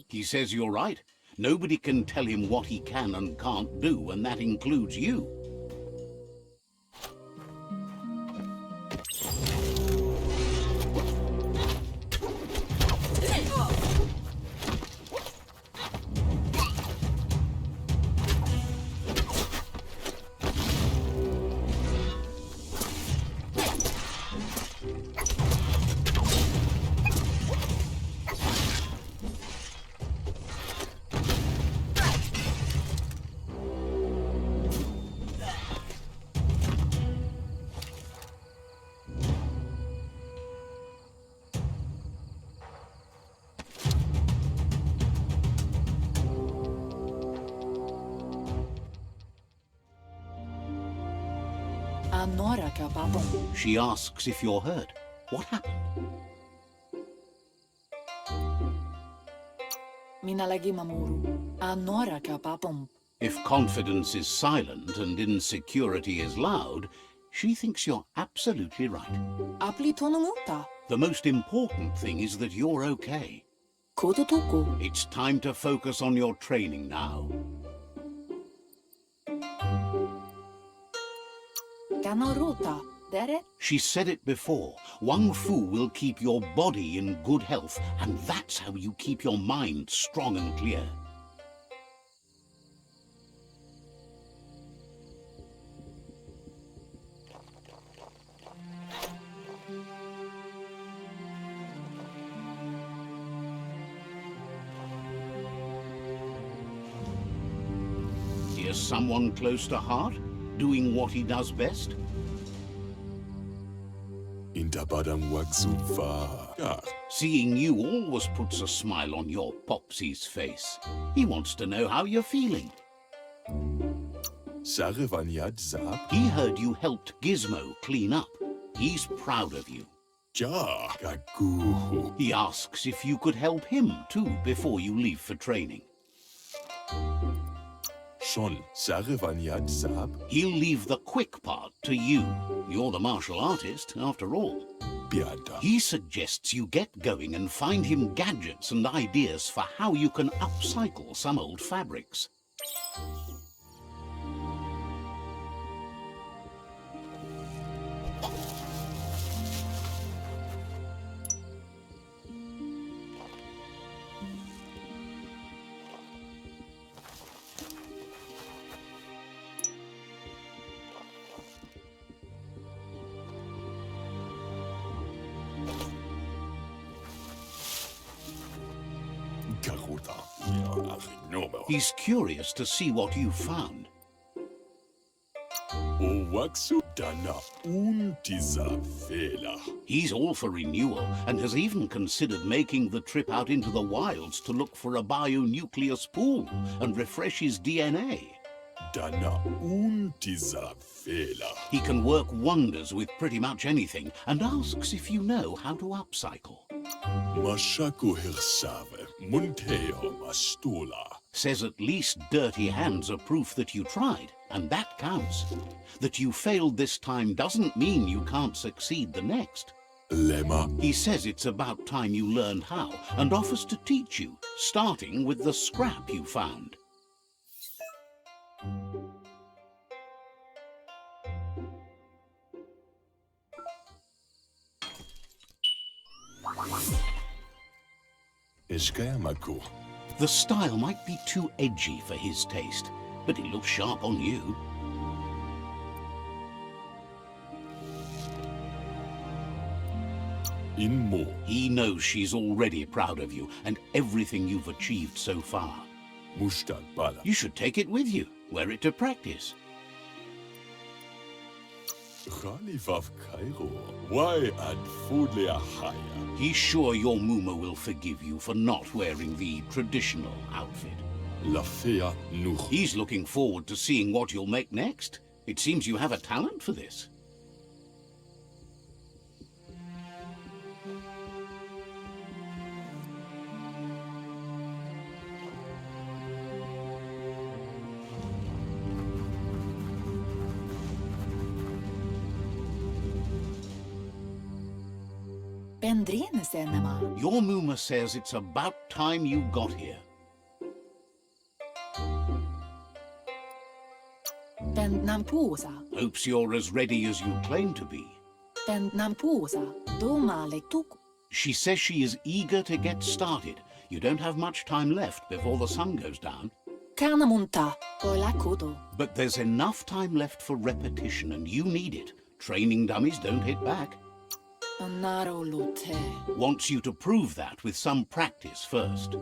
He says you're right. Nobody can tell him what he can and can't do, and that includes you. She asks if you're hurt. What happened? If confidence is silent and insecurity is loud, she thinks you're absolutely right. The most important thing is that you're okay. It's time to focus on your training now. Kanoruta, dere? She said it before. Wang Fu will keep your body in good health, and that's how you keep your mind strong and clear. Here's someone close to heart, doing what he does best. Intabadang wagsuva. Seeing you always puts a smile on your Popsy's face. He wants to know how you're feeling. Sarevanyad zap. He heard you helped Gizmo clean up. He's proud of you. Ja, gagu. He asks if you could help him too before you leave for training. Shon, Sarevanyad zap. He'll leave the quick part to you. You're the martial artist, after all. Biada. He suggests you get going and find him gadgets and ideas for how you can upcycle some old fabrics. Garuda. Ja, no. He's curious to see what you've found. O waxu dana untiza vela. He's all for renewal and has even considered making the trip out into the wilds to look for a bionucleus pool and refresh his DNA. Dana untiza vela. He can work wonders with pretty much anything and asks if you know how to upcycle. Mashako hirsave. Munteo mastula. Says at least dirty hands are proof that you tried, and that counts. That you failed this time doesn't mean you can't succeed the next. Lema. He says it's about time you learned how and offers to teach you, starting with the scrap you found. Eshkayamaku. The style might be too edgy for his taste, but it looks sharp on you. Inmo. He knows she's already proud of you and everything you've achieved so far. Mushtad bala. You should take it with you, wear it to practice. Khalifav Cairo. Why ad foodle ahaya? He's sure your Muma will forgive you for not wearing the traditional outfit. Lafea nuch. He's looking forward to seeing what you'll make next. It seems you have a talent for this. Your Muma says it's about time you got here. Hopes you're as ready as you claim to be. She says she is eager to get started. You don't have much time left before the sun goes down. But there's enough time left for repetition, and you need it. Training dummies don't hit back. Wants you to prove that with some practice first.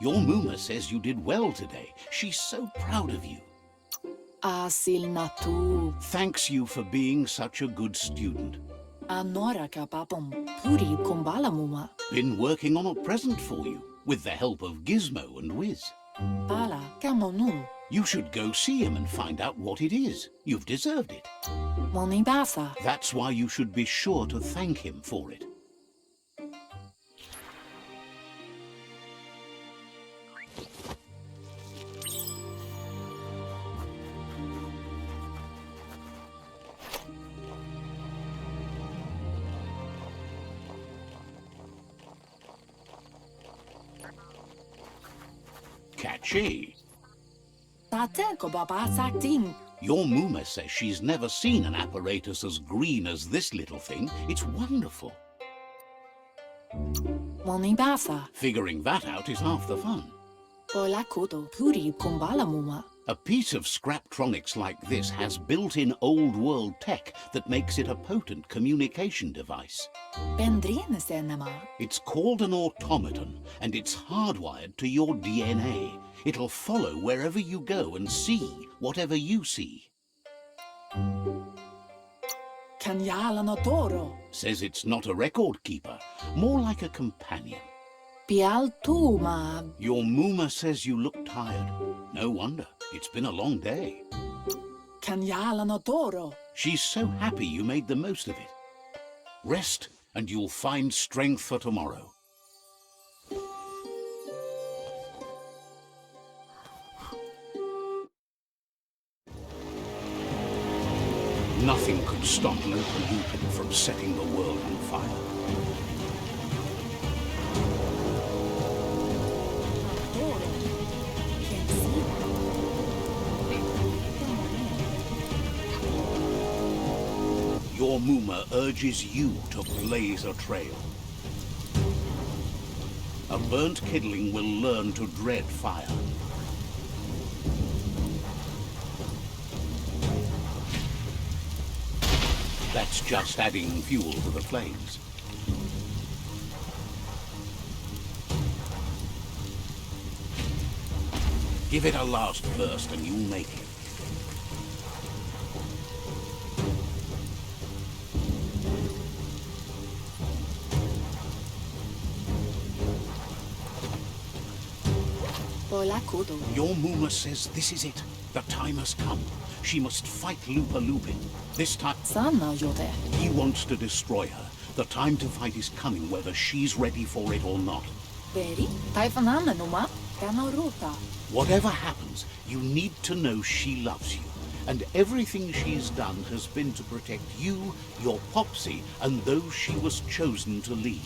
Your Muma says you did well today. She's so proud of you. Thanks you for being such a good student. Been working on a present for you, with the help of Gizmo and Wiz. You should go see him and find out what it is. You've deserved it. Moni basa. That's why you should be sure to thank him for it. Catchy. Tate ko baba sakting. Your Muma says she's never seen an apparatus as green as this little thing. It's wonderful. Moni basa. Figuring that out is half the fun. Bola kudo puri kumbala muma. A piece of Scraptronics like this has built-in old-world tech that makes it a potent communication device. Bendrine senema. It's called an automaton, and it's hardwired to your DNA. It'll follow wherever you go and see whatever you see. Kanyala no toro. Says it's not a record keeper, more like a companion. Pial tuma. Your Muma says you look tired. No wonder. It's been a long day. Kanyala no toro. She's so happy you made the most of it. Rest, and you'll find strength for tomorrow. Nothing could stop Lupin from setting the world on fire. Toro. Can't see. Your Muma urges you to blaze a trail. A burnt kidling will learn to dread fire. That's just adding fuel to the flames. Give it a last burst and you'll make it. Bola kudo. Your Muma says this is it. The time has come. She must fight Lupin. This time, Sana yode. he wants to destroy her. The time to fight is coming, whether she's ready for it or not. Veri. Taifanana numa. Kano ruta. Whatever happens, you need to know she loves you. And everything she's done has been to protect you, your Popsy, and those she was chosen to lead.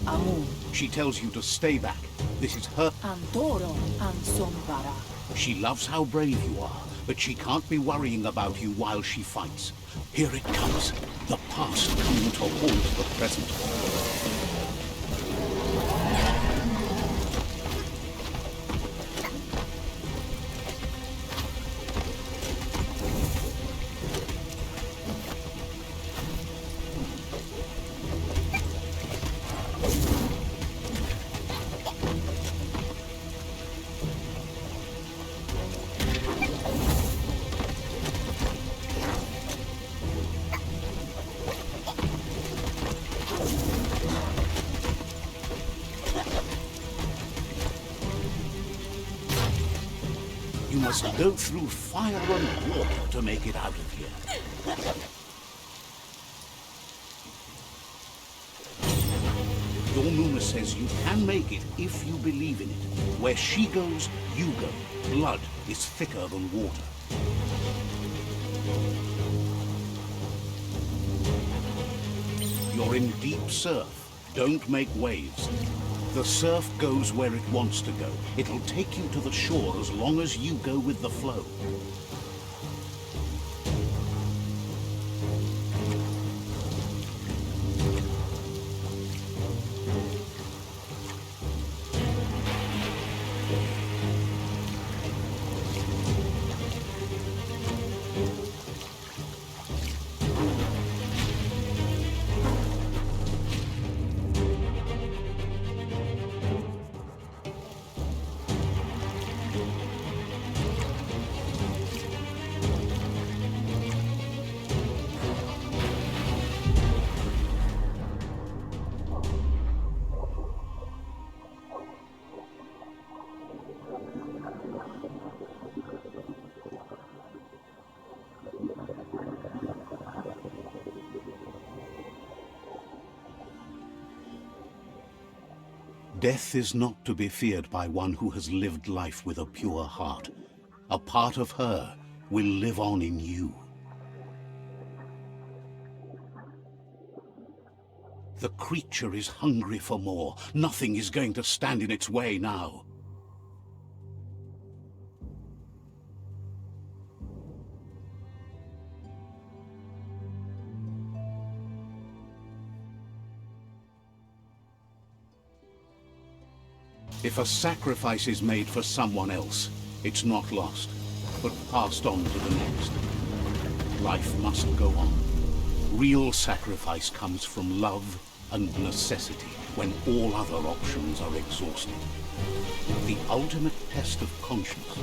Amu. She tells you to stay back. This is her. Antoro. Ansombara. She loves how brave you are, but she can't be worrying about you while she fights. Here it comes. The past coming to haunt the present. You must go through fire and water to make it out of here. Your Muma says you can make it if you believe in it. Where she goes, you go. Blood is thicker than water. You're in deep surf. Don't make waves. The surf goes where it wants to go. It'll take you to the shore as long as you go with the flow. Death is not to be feared by one who has lived life with a pure heart. A part of her will live on in you. The creature is hungry for more. Nothing is going to stand in its way now. If a sacrifice is made for someone else, it's not lost, but passed on to the next. Life must go on. Real sacrifice comes from love and necessity when all other options are exhausted. The ultimate test of conscience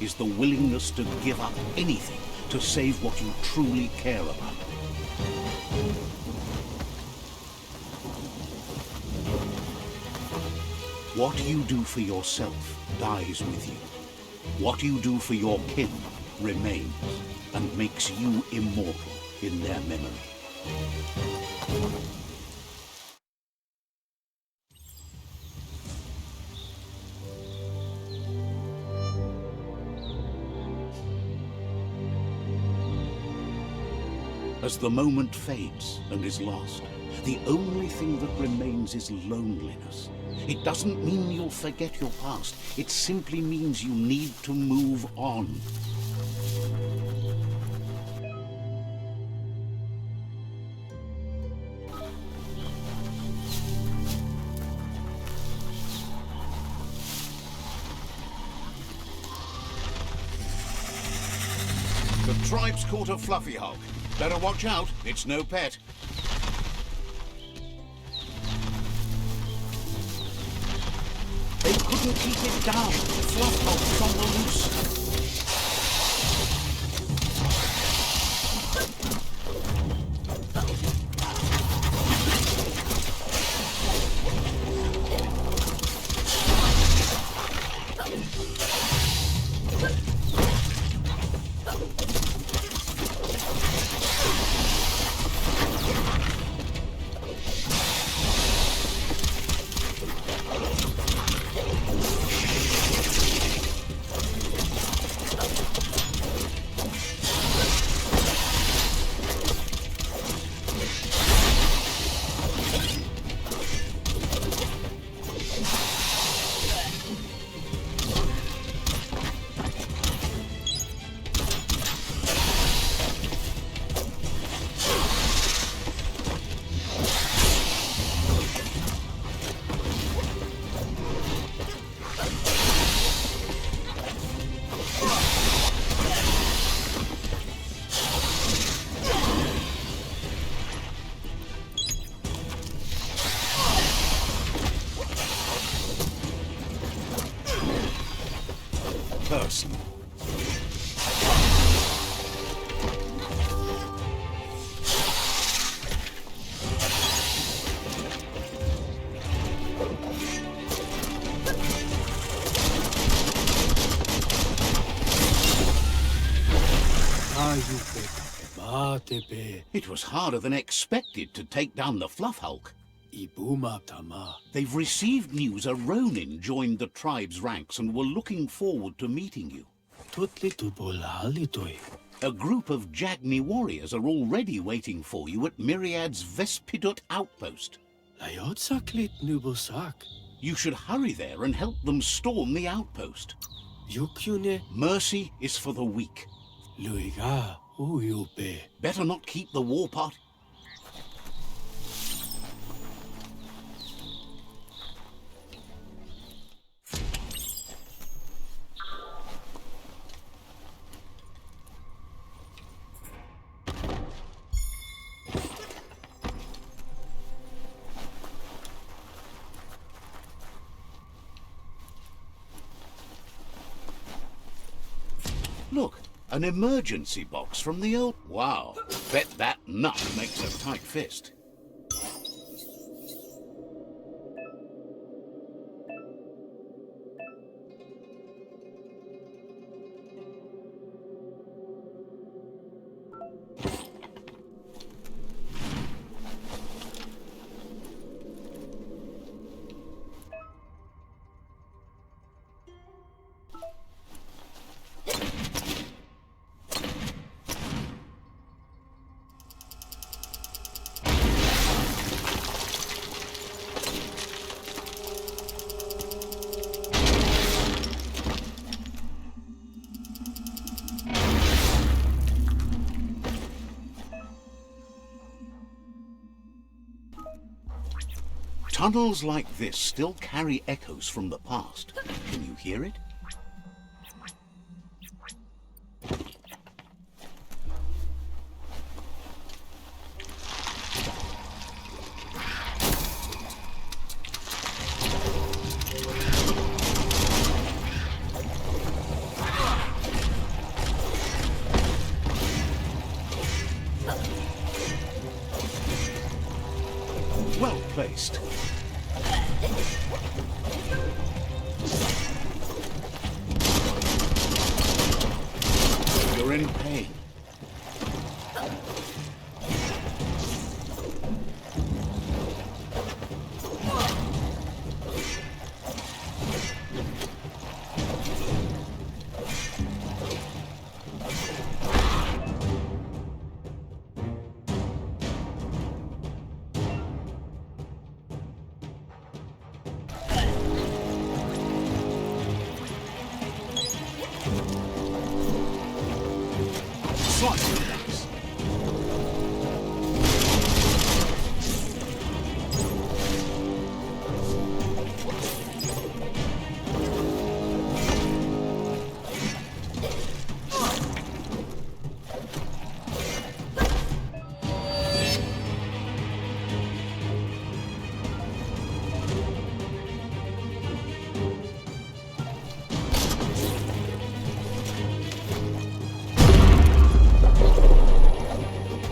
is the willingness to give up anything to save what you truly care about. What you do for yourself dies with you. What you do for your kin remains and makes you immortal in their memory. As the moment fades and is lost, the only thing that remains is loneliness. It doesn't mean you'll forget your past. It simply means you need to move on. The tribe's caught a fluffy hulk. Better watch out, it's no pet. They couldn't keep it down. Fluff hulk's on the loose. Person. It was harder than expected to take down the Fluff Hulk. They've received news a Ronin joined the tribe's ranks and were looking forward to meeting you. A group of Jagni warriors are already waiting for you at Myriad's Vespidut outpost. You should hurry there and help them storm the outpost. Mercy is for the weak. Better not keep the war party. Look, an emergency box from the old... Wow, bet that nut makes a tight fist. Tunnels like this still carry echoes from the past. Can you hear it? Well placed. You're in pain. Slice the dice.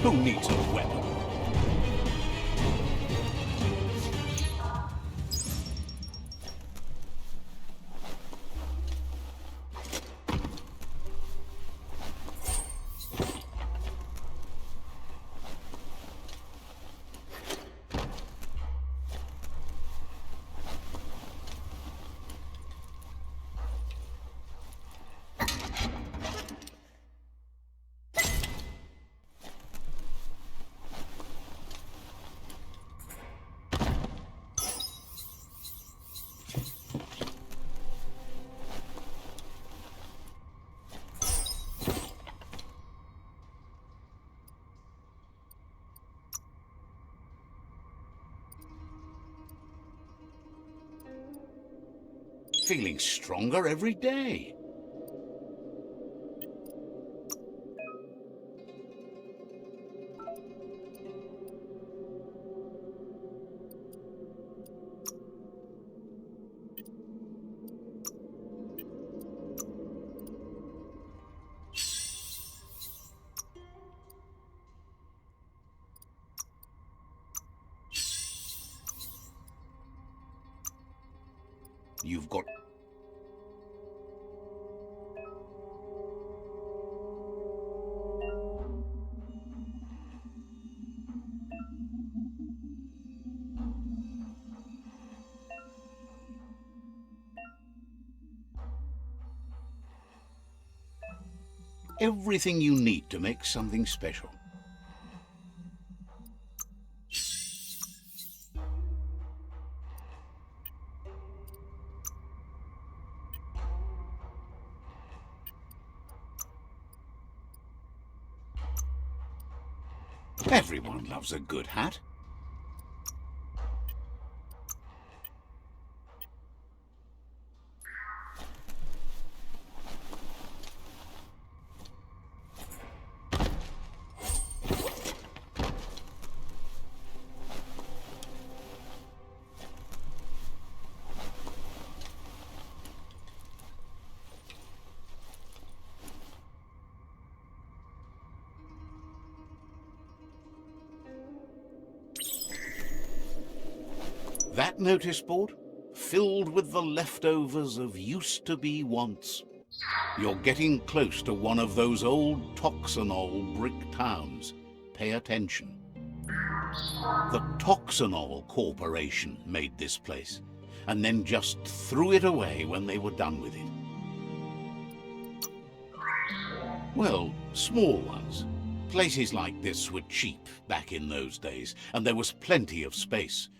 Who needs a weapon? Feeling stronger every day. You've got... everything you need to make something special. Everyone loves a good hat. That notice board, filled with the leftovers of used-to-be wants. You're getting close to one of those old Toxanol brick towns. Pay attention. The Toxanol Corporation made this place, and then just threw it away when they were done with it. Well, small ones. Places like this were cheap back in those days, and there was plenty of space.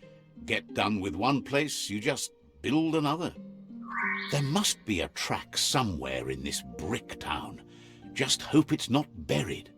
Get done with one place, you just build another. There must be a track somewhere in this brick town. Just hope it's not buried.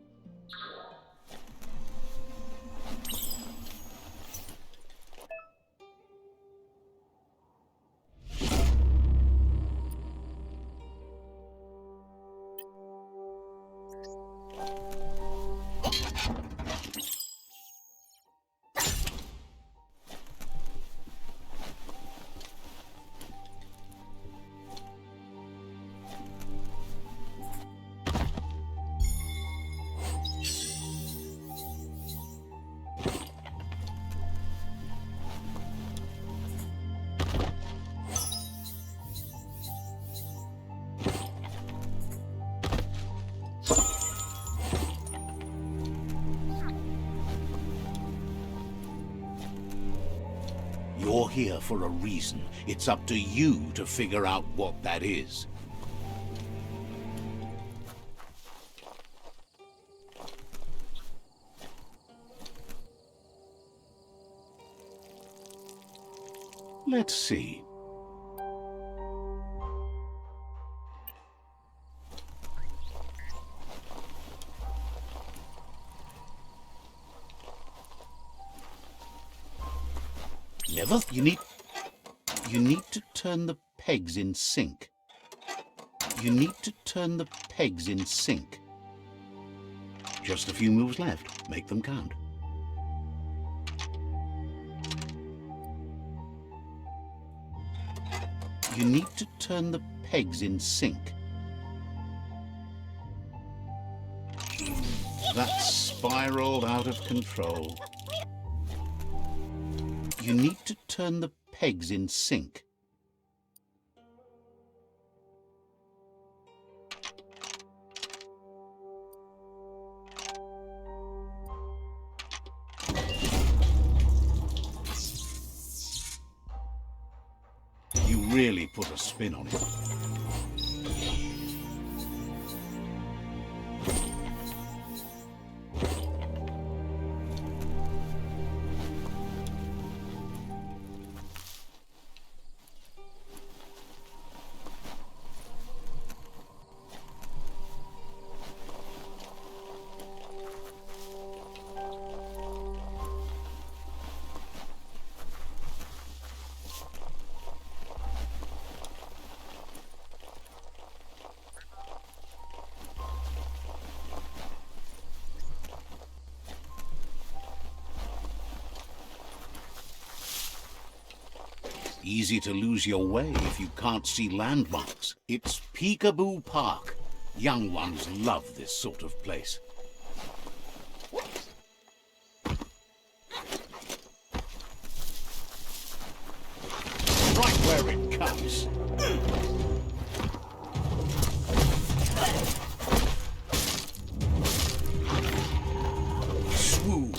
You're here for a reason. It's up to you to figure out what that is. Let's see. Never. You need to turn the pegs in sync. You need to turn the pegs in sync. Just a few moves left. Make them count. You need to turn the pegs in sync. That's spiraled out of control. You need to turn the pegs in sync. You really put a spin on it. Easy to lose your way if you can't see landmarks. It's Peekaboo Park. Young ones love this sort of place. Right where it comes. Swoon.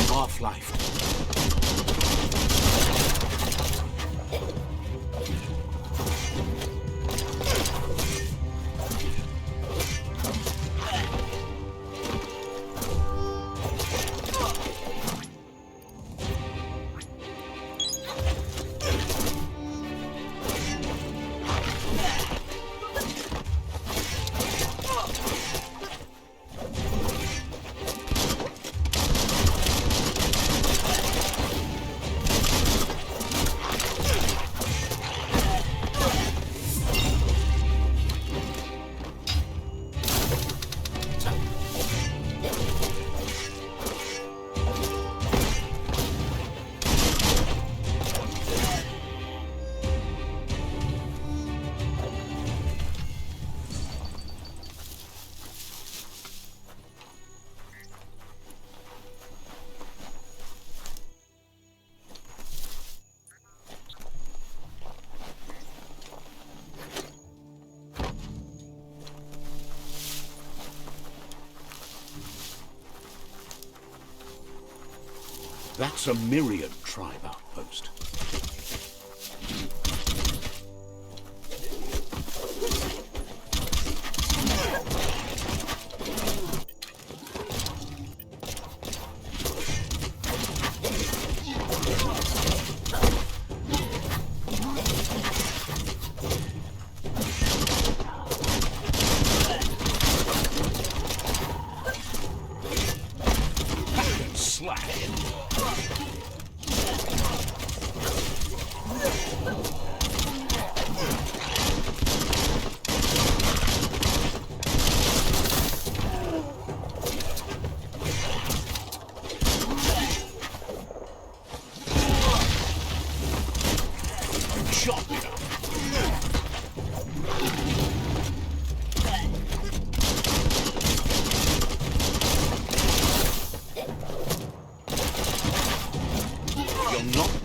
Half-life. That's a myriad tribe outpost.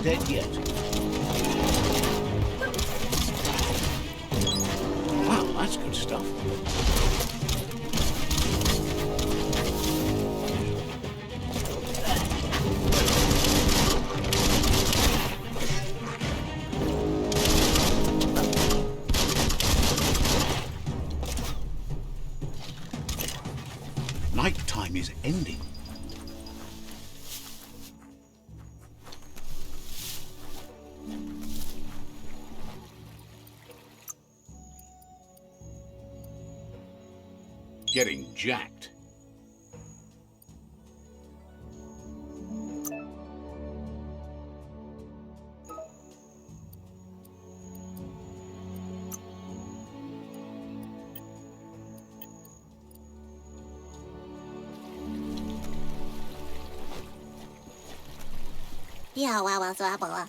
Dead yet. Wow, that's good stuff. is ending. Getting jacked.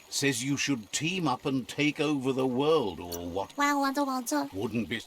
Says you should team up and take over the world, or what? Wouldn't be...